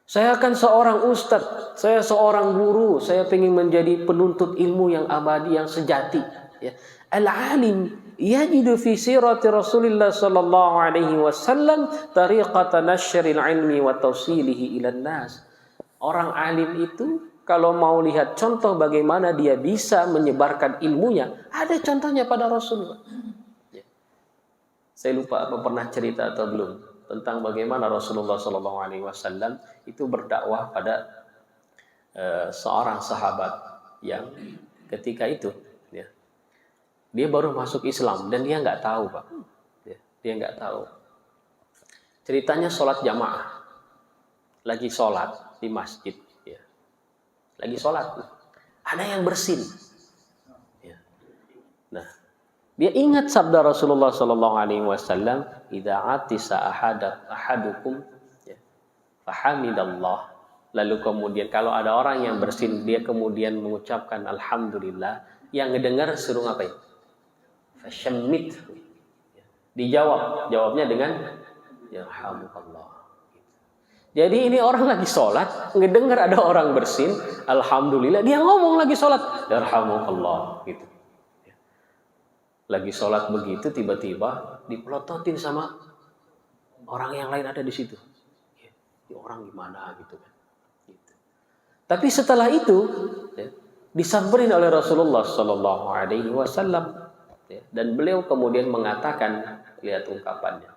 Saya kan seorang ustadz, saya seorang guru, saya ingin menjadi penuntut ilmu yang abadi, yang sejati. Ya. Al-alim yajidu fi sirati Rasulillah sallallahu alaihi wasallam tariqata nashril ilmi wa tawsilihi ilan nas. Orang alim itu kalau mau lihat contoh bagaimana dia bisa menyebarkan ilmunya, ada contohnya pada Rasulullah. Ya. Saya lupa apa pernah cerita atau belum tentang bagaimana Rasulullah sallallahu alaihi wasallam itu berdakwah pada seorang sahabat yang ketika itu dia baru masuk Islam dan dia nggak tahu, Pak. Dia nggak tahu. Ceritanya sholat jamaah, lagi sholat di masjid, ya. Lagi sholat, ada yang bersin. Ya. Nah, dia ingat sabda Rasulullah Sallallahu Alaihi Wasallam, "Idza atisa ahadukum, fahamidallah, Lalu kemudian kalau ada orang yang bersin, dia kemudian mengucapkan alhamdulillah, yang ngedengar suruh ngapain? Fasyammit. Jawabnya dengan yarhamukallah. Jadi ini orang lagi sholat, ngedengar ada orang bersin, alhamdulillah, dia ngomong lagi sholat, yarhamukallah gitu. Lagi sholat begitu, tiba-tiba dipelototin sama orang yang lain ada di situ. Ini orang gimana gitu kan? Gitu. Tapi setelah itu disamperin oleh Rasulullah Sallallahu Alaihi Wasallam dan beliau kemudian mengatakan, lihat ungkapannya.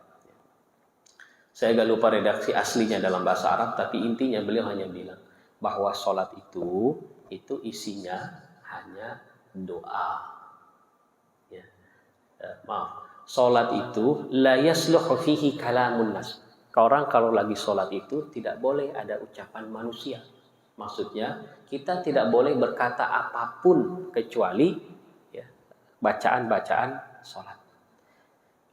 Saya agak lupa redaksi aslinya dalam bahasa Arab, tapi intinya beliau hanya bilang bahwa sholat itu isinya hanya doa. Sholat itu la yasluhu fihi kalamun nas. Orang kalau lagi sholat itu tidak boleh ada ucapan manusia. Maksudnya kita tidak boleh berkata apapun kecuali bacaan-bacaan sholat.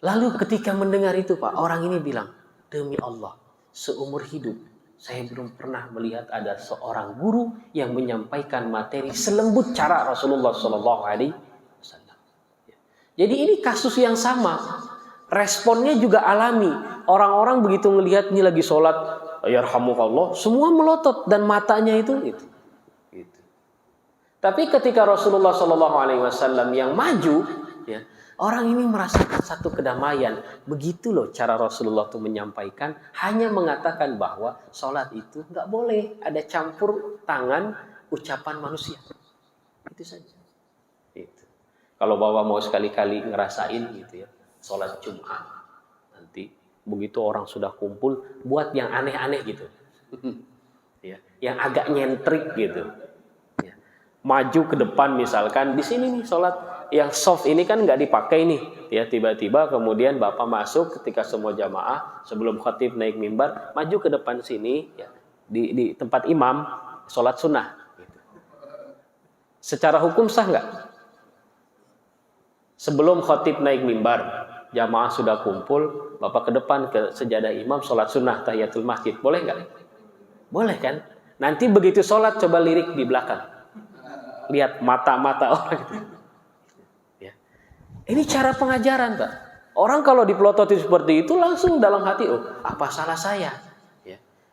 Lalu ketika mendengar itu Pak, orang ini bilang, demi Allah, seumur hidup saya belum pernah melihat ada seorang guru yang menyampaikan materi selembut cara Rasulullah Sallallahu Alaihi Wasallam. Jadi ini kasus yang sama, responnya juga alami. Orang-orang begitu ngelihat ini lagi sholat, yarhamukallah, semua melotot dan matanya itu. Tapi ketika Rasulullah Sallallahu Alaihi Wasallam yang maju, orang ini merasakan satu kedamaian. Begitu loh cara Rasulullah itu menyampaikan, hanya mengatakan bahwa sholat itu nggak boleh ada campur tangan ucapan manusia. Itu saja. Itu. Kalau Bapak mau sekali-kali ngerasain gitu ya, sholat Jumat nanti begitu orang sudah kumpul, buat yang aneh-aneh gitu, yang agak nyentrik gitu. Maju ke depan misalkan di sini nih sholat yang soft ini kan nggak dipakai nih ya, tiba-tiba kemudian Bapak masuk ketika semua jamaah sebelum khatib naik mimbar, maju ke depan sini ya, di tempat imam sholat sunnah gitu. Secara hukum sah nggak? Sebelum khatib naik mimbar, jamaah sudah kumpul, Bapak ke depan ke sejadah imam sholat sunnah tahiyatul masjid, boleh nggak? Boleh kan? Nanti begitu sholat coba lirik di belakang, lihat mata-mata orang. Ini cara pengajaran, Pak. Orang kalau dipelototi seperti itu langsung dalam hati, oh apa salah saya?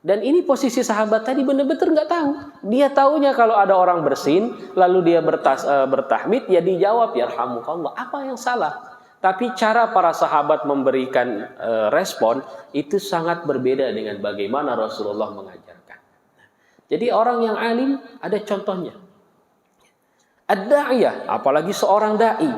Dan ini posisi sahabat tadi benar-benar nggak tahu. Dia taunya kalau ada orang bersin, lalu dia bertahmid, ya dijawab yarhamukallah. Apa yang salah? Tapi cara para sahabat memberikan respon itu sangat berbeda dengan bagaimana Rasulullah mengajarkan. Jadi orang yang alim ada contohnya. Ad-da'iyah, apalagi seorang dai.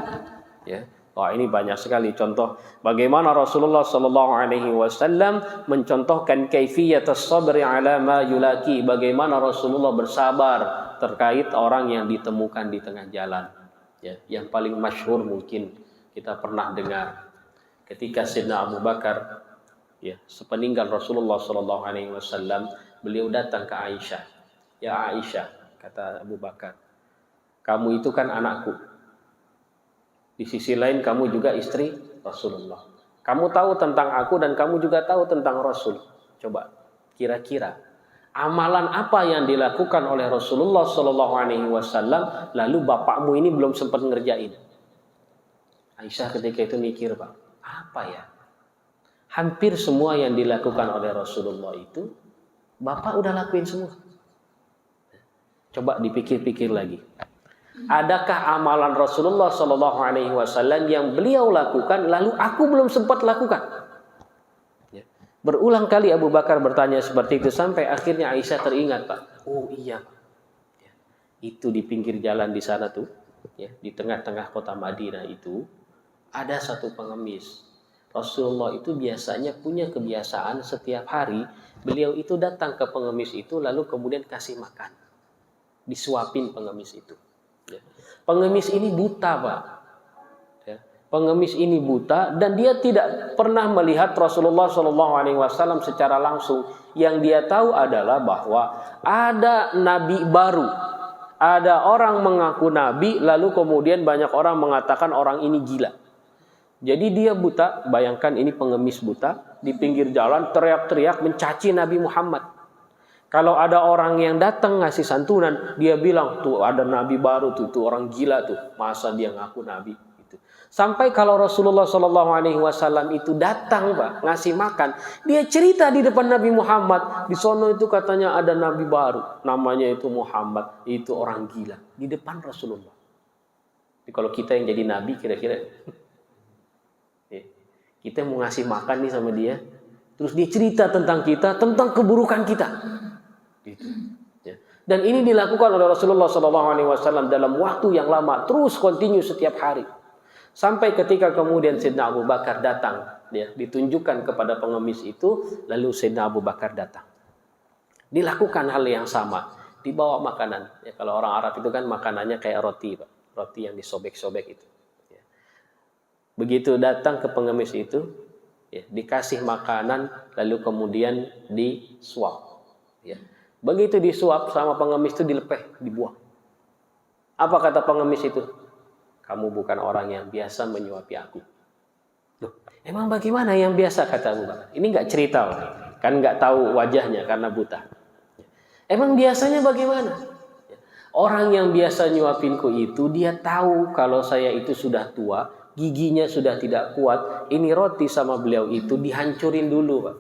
Ya. Wah, ini banyak sekali contoh bagaimana Rasulullah Sallallahu Alaihi Wasallam mencontohkan kaifiyatus sabri ala ma yulaki, bagaimana Rasulullah bersabar terkait orang yang ditemukan di tengah jalan. Ya, yang paling masyhur mungkin kita pernah dengar ketika Sayyidina Abu Bakar, ya, sepeninggal Rasulullah Sallallahu Alaihi Wasallam, beliau datang ke Aisyah. Ya Aisyah, kata Abu Bakar, kamu itu kan anakku. Di sisi lain kamu juga istri Rasulullah. Kamu tahu tentang aku dan kamu juga tahu tentang Rasul. Coba kira-kira amalan apa yang dilakukan oleh Rasulullah Sallallahu Alaihi Wasallam lalu bapakmu ini belum sempat ngerjain? Aisyah ketika itu mikir, Pak, apa ya? Hampir semua yang dilakukan oleh Rasulullah itu bapak udah lakuin semua. Coba dipikir-pikir lagi. Adakah amalan Rasulullah Sallallahu Alaihi Wasallam yang beliau lakukan lalu aku belum sempat lakukan? Ya. Berulang kali Abu Bakar bertanya seperti itu sampai akhirnya Aisyah teringat, Pak. Oh iya, ya. Itu di pinggir jalan di sana tuh, ya, di tengah-tengah kota Madinah itu ada satu pengemis. Rasulullah itu biasanya punya kebiasaan setiap hari beliau itu datang ke pengemis itu lalu kemudian kasih makan, disuapin pengemis itu. Pengemis ini buta, Pak. Pengemis ini buta dan dia tidak pernah melihat Rasulullah SAW secara langsung. Yang dia tahu adalah bahwa ada nabi baru, ada orang mengaku nabi, lalu kemudian banyak orang mengatakan orang ini gila. Jadi dia buta, bayangkan ini pengemis buta di pinggir jalan teriak-teriak mencaci Nabi Muhammad. Kalau ada orang yang datang ngasih santunan, dia bilang tuh ada nabi baru tuh orang gila tuh, masa dia ngaku nabi gitu. Sampai kalau Rasulullah SAW itu datang Pak ngasih makan, dia cerita di depan Nabi Muhammad, di sono itu katanya ada nabi baru, namanya itu Muhammad, itu orang gila di depan Rasulullah. Jadi, kalau kita yang jadi nabi kira-kira kita mau ngasih makan nih sama dia, terus dia cerita tentang kita, tentang keburukan kita. Gitu. Ya. Dan ini dilakukan oleh Rasulullah SAW dalam waktu yang lama, terus kontinu setiap hari. Sampai ketika kemudian Sayyidina Abu Bakar datang, ya, ditunjukkan kepada pengemis itu, lalu Sayyidina Abu Bakar datang. Dilakukan hal yang sama, dibawa makanan. Ya, kalau orang Arab itu kan makanannya kayak roti, Pak. Roti yang disobek-sobek itu. Ya. Begitu datang ke pengemis itu, ya, dikasih makanan, lalu kemudian disuap. Ya. Begitu disuap sama pengemis itu dilepeh, dibuang. Apa kata pengemis itu? Kamu bukan orang yang biasa menyuapi aku. Loh, emang bagaimana yang biasa kata Abu Bakar? Ini nggak cerita, kan nggak tahu wajahnya karena buta. Emang biasanya bagaimana? Orang yang biasa nyuapinku itu dia tahu kalau saya itu sudah tua, giginya sudah tidak kuat. Ini roti sama beliau itu dihancurin dulu, Pak.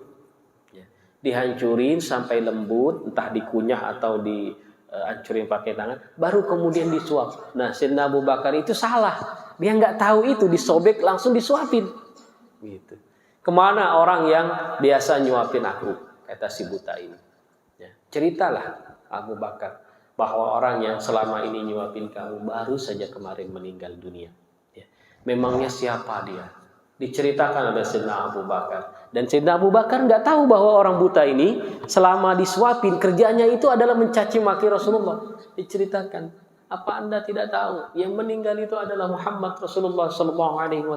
Dihancurin sampai lembut, entah dikunyah atau dihancurin pakai tangan, baru kemudian disuap. Nah, Sayyidina Abu Bakar itu salah, dia nggak tahu itu, disobek langsung disuapin. Gitu. Kemana orang yang biasa nyuapin aku? Kata si buta ini. Ya, ceritalah Abu Bakar bahwa orang yang selama ini nyuapin kamu baru saja kemarin meninggal dunia. Ya. Memangnya siapa dia? Diceritakan oleh Sayyidina Abu Bakar. Dan Sayyidina Abu Bakar nggak tahu bahwa orang buta ini selama disuapin kerjanya itu adalah mencaci maki Rasulullah. Diceritakan, apa Anda tidak tahu yang meninggal itu adalah Muhammad Rasulullah SAW,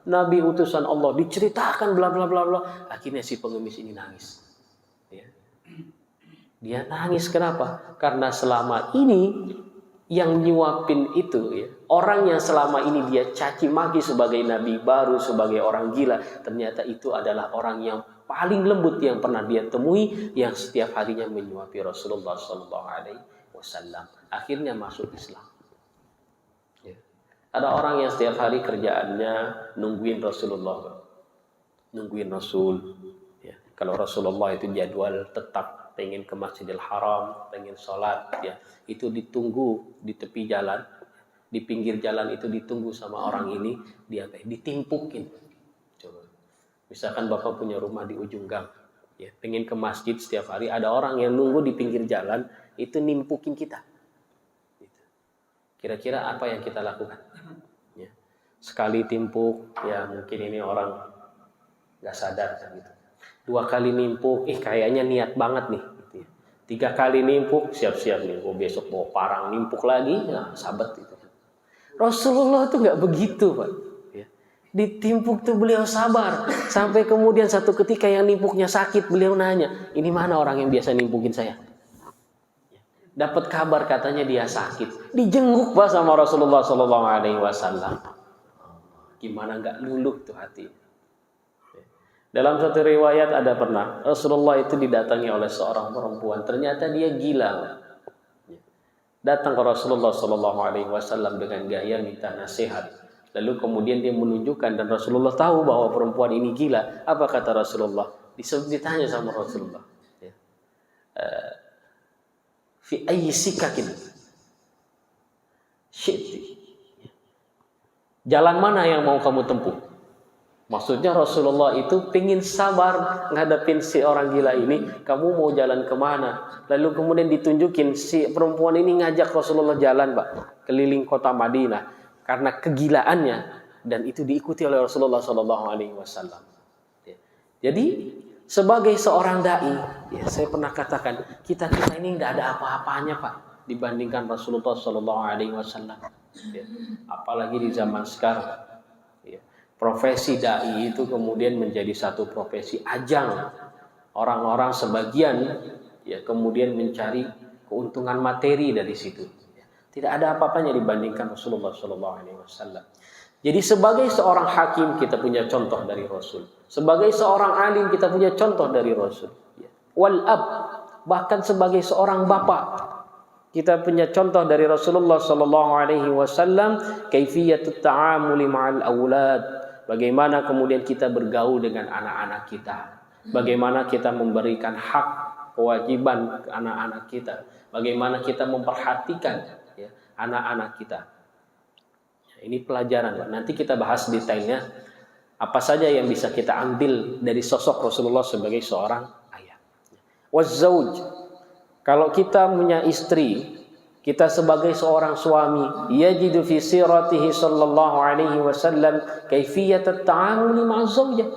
Nabi utusan Allah. Diceritakan bla bla bla bla. Akhirnya si pengemis ini nangis. Ya. Dia nangis kenapa? Karena selama ini yang nyuapin itu, ya, orang yang selama ini dia caci maki sebagai nabi baru, sebagai orang gila, ternyata itu adalah orang yang paling lembut yang pernah dia temui, yang setiap harinya menyuapi Rasulullah SAW. Akhirnya masuk Islam. Ya. Ada orang yang setiap hari kerjaannya nungguin Rasulullah, nungguin Rasul. Ya. Kalau Rasulullah itu jadwal tetap, pengen ke Masjidil Haram, pengen sholat, ya, itu ditunggu di tepi jalan, di pinggir jalan itu ditunggu sama orang ini, dia ditimpukin. Coba, misalkan Bapak punya rumah di ujung gang, ya, pengen ke masjid setiap hari, ada orang yang nunggu di pinggir jalan, itu nimpukin kita. Kira-kira apa yang kita lakukan? Ya. Sekali timpuk, ya mungkin ini orang nggak sadar gitu. 2 kali nimpuk, kayaknya niat banget nih. 3 kali nimpuk, siap-siap nih, besok bawa parang nimpuk lagi, nah, sahabat itu. Rasulullah tuh nggak begitu, Pak. Ya. Ditimpuk tuh beliau sabar, sampai kemudian satu ketika yang nimpuknya sakit, beliau nanya, ini mana orang yang biasa nimpukin saya? Dapat kabar katanya dia sakit, dijenguk Pak sama Rasulullah SAW. Gimana nggak luluh tuh hati? Dalam satu riwayat ada pernah Rasulullah itu didatangi oleh seorang perempuan, ternyata dia gila. Datang ke Rasulullah SAW dengan gaya minta nasihat. Lalu kemudian dia menunjukkan dan Rasulullah tahu bahwa perempuan ini gila. Apa kata Rasulullah? Ditanya sama Rasulullah. Fi ayyi sikakin syi'ti. Jalan mana yang mau kamu tempuh? Maksudnya Rasulullah itu pingin sabar ngadepin si orang gila ini. Kamu mau jalan kemana? Lalu kemudian ditunjukin si perempuan ini ngajak Rasulullah jalan, Pak, keliling kota Madinah karena kegilaannya, dan itu diikuti oleh Rasulullah SAW. Ya. Jadi sebagai seorang dai, ya, saya pernah katakan kita ini nggak ada apa-apanya, Pak, dibandingkan Rasulullah SAW. Ya. Apalagi di zaman sekarang. Profesi dai itu kemudian menjadi satu profesi ajang. Orang-orang sebagian, ya, kemudian mencari keuntungan materi dari situ. Tidak ada apa-apanya dibandingkan Rasulullah SAW. Jadi sebagai seorang hakim kita punya contoh dari Rasul. Sebagai seorang alim kita punya contoh dari Rasul. Wal ab, bahkan sebagai seorang bapak. Kita punya contoh dari Rasulullah sallallahu alaihi wasallam, kaifiyatut ta'amuli ma'al aulad. Bagaimana kemudian kita bergaul dengan anak-anak kita. Bagaimana kita memberikan hak, kewajiban ke anak-anak kita. Bagaimana kita memperhatikan ya, anak-anak kita. Ini pelajaran, Pak. Nanti kita bahas detailnya. Apa saja yang bisa kita ambil dari sosok Rasulullah sebagai seorang ayah. Wazzauj. Kalau kita punya istri, kita sebagai seorang suami, yajidu fi siratihi sallallahu alaihi wasallam kaifiyat at-ta'amuli ma'a zaujah.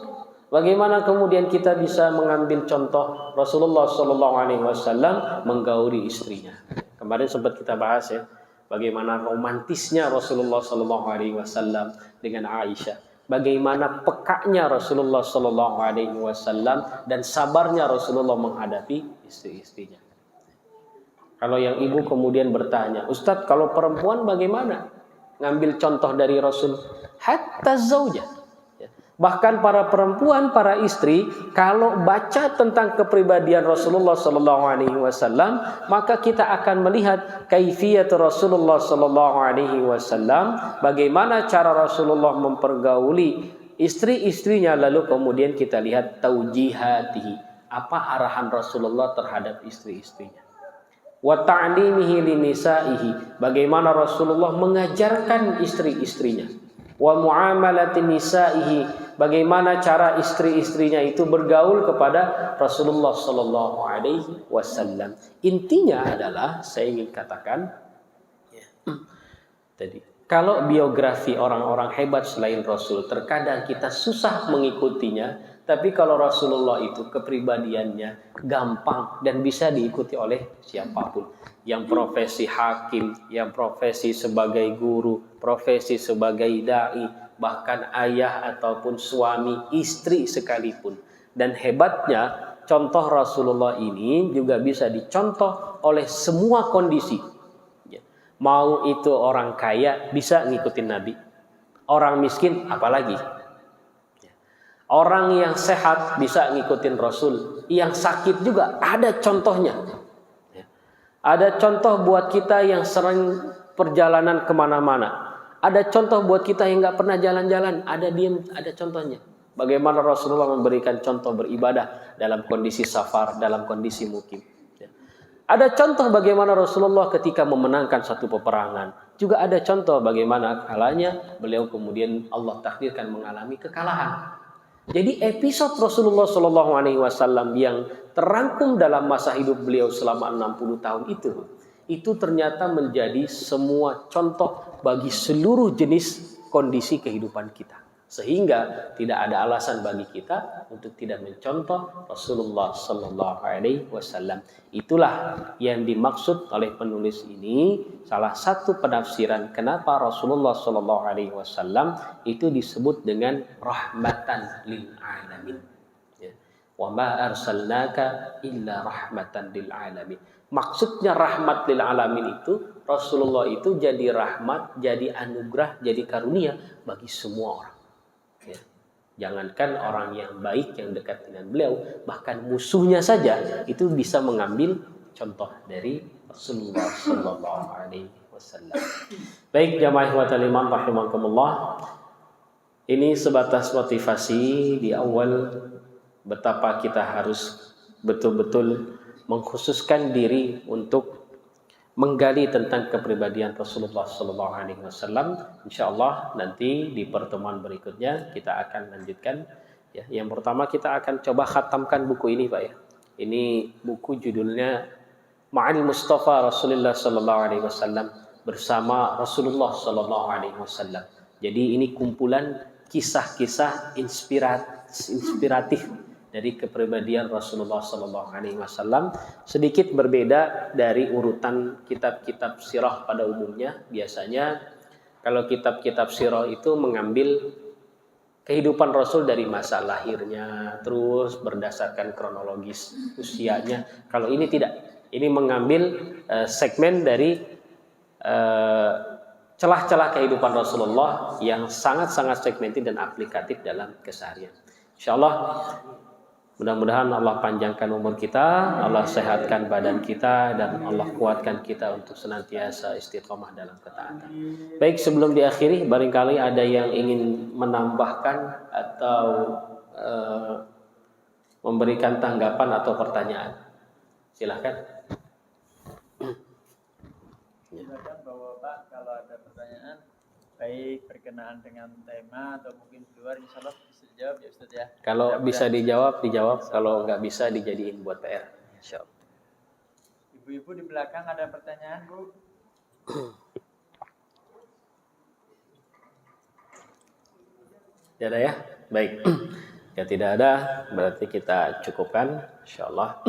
Bagaimana kemudian kita bisa mengambil contoh Rasulullah sallallahu alaihi wasallam menggauli istrinya. Kemarin sempat kita bahas ya, bagaimana romantisnya Rasulullah sallallahu alaihi wasallam dengan Aisyah. Bagaimana pekanya Rasulullah sallallahu alaihi wasallam dan sabarnya Rasulullah menghadapi istri-istrinya. Kalau yang ibu kemudian bertanya, Ustadz kalau perempuan bagaimana? Ngambil contoh dari Rasul. Hatta zaujah. Bahkan para perempuan, para istri, kalau baca tentang kepribadian Rasulullah sallallahu alaihi wasallam, maka kita akan melihat kaifiyat Rasulullah sallallahu alaihi wasallam, bagaimana cara Rasulullah mempergauli istri-istrinya, lalu kemudian kita lihat taujihatihi, apa arahan Rasulullah terhadap istri-istrinya. Wa ta'limihi linisaihi, bagaimana Rasulullah mengajarkan istri-istrinya. Wa muamalati nisaihi, bagaimana cara istri-istrinya itu bergaul kepada Rasulullah sallallahu alaihi wasallam. Intinya adalah saya ingin katakan tadi, kalau biografi orang-orang hebat selain Rasul terkadang kita susah mengikutinya. Tapi kalau Rasulullah itu kepribadiannya gampang dan bisa diikuti oleh siapapun. Yang profesi hakim, yang profesi sebagai guru, profesi sebagai da'i, bahkan ayah ataupun suami, istri sekalipun. Dan hebatnya contoh Rasulullah ini juga bisa dicontoh oleh semua kondisi. Mau itu orang kaya bisa ngikutin Nabi. Orang miskin apalagi. Orang yang sehat bisa ngikutin Rasul. Yang sakit juga ada contohnya. Ada contoh buat kita yang sering perjalanan kemana-mana. Ada contoh buat kita yang gak pernah jalan-jalan. Ada contohnya. Bagaimana Rasulullah memberikan contoh beribadah dalam kondisi safar, dalam kondisi mukim. Ada contoh bagaimana Rasulullah ketika memenangkan satu peperangan. Juga ada contoh bagaimana kalanya beliau kemudian Allah takdirkan mengalami kekalahan. Jadi episode Rasulullah Shallallahu Alaihi Wasallam yang terangkum dalam masa hidup beliau selama 60 tahun itu ternyata menjadi semua contoh bagi seluruh jenis kondisi kehidupan kita. Sehingga tidak ada alasan bagi kita untuk tidak mencontoh Rasulullah Sallallahu Alaihi Wasallam. Itulah yang dimaksud oleh penulis ini. Salah satu penafsiran kenapa Rasulullah Sallallahu Alaihi Wasallam itu disebut dengan rahmatan lil alamin. Wa ma arsalnaka illa rahmatan lil alamin. Maksudnya rahmat lil alamin itu Rasulullah itu jadi rahmat, jadi anugerah, jadi karunia bagi semua orang. Jangankan orang yang baik yang dekat dengan beliau, bahkan musuhnya saja itu bisa mengambil contoh dari Rasulullah sallallahu alaihi wasallam. Baik jamaah ikhwatal iman rahimakumullah. Ini sebatas motivasi di awal betapa kita harus betul-betul mengkhususkan diri untuk menggali tentang kepribadian Rasulullah sallallahu alaihi wasallam. Insyaallah nanti di pertemuan berikutnya kita akan lanjutkan ya. Yang pertama kita akan coba khatamkan buku ini, Pak ya. Ini buku judulnya Ma'al Mustafa Rasulullah sallallahu alaihi wasallam, bersama Rasulullah sallallahu alaihi wasallam. Jadi ini kumpulan kisah-kisah inspiratif dari kepribadian Rasulullah sallallahu alaihi wasallam, sedikit berbeda dari urutan kitab-kitab sirah pada umumnya. Biasanya kalau kitab-kitab sirah itu mengambil kehidupan Rasul dari masa lahirnya terus berdasarkan kronologis usianya. Kalau ini tidak. Ini mengambil segmen dari celah-celah kehidupan Rasulullah yang sangat-sangat segmented dan aplikatif dalam keseharian. Insyaallah Mudah-mudahan Allah panjangkan umur kita, Allah sehatkan badan kita, dan Allah kuatkan kita untuk senantiasa istiqomah dalam ketaatan. Baik, sebelum diakhiri, barangkali ada yang ingin menambahkan atau memberikan tanggapan atau pertanyaan. Silahkan. Silakan Bapak-Bapak, kalau ada pertanyaan baik berkenaan dengan tema atau mungkin di luar, insya Allah bisa dijawab ya Ustaz ya. Kalau bisa dijawab, kalau nggak bisa dijadiin buat PR. Insya Allah. Ibu-ibu di belakang ada pertanyaan, Bu? Tidak ada ya? Baik. Ya tidak ada, berarti kita cukupkan. Insya Allah.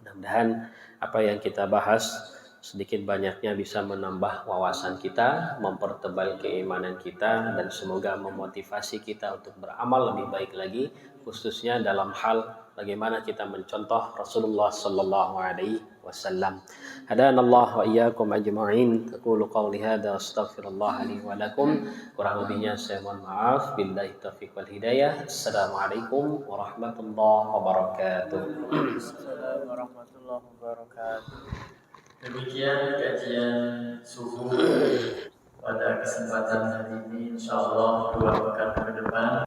Mudah-mudahan apa yang kita bahas sedikit banyaknya bisa menambah wawasan kita, mempertebal keimanan kita, dan semoga memotivasi kita untuk beramal lebih baik lagi, khususnya dalam hal bagaimana kita mencontoh Rasulullah sallallahu alaihi wasallam. Hadanallahu wa iyyakum ajma'in. Aqulu qawli hadza astaghfirullah li wa lakum. Kurang lebihnya saya mohon maaf. Billahi taufiq wal hidayah. Assalamualaikum warahmatullahi wabarakatuh. Assalamualaikum warahmatullahi wabarakatuh. Demikian kajian subuh pada kesempatan hari ini, insya Allah 2 pekan ke depan.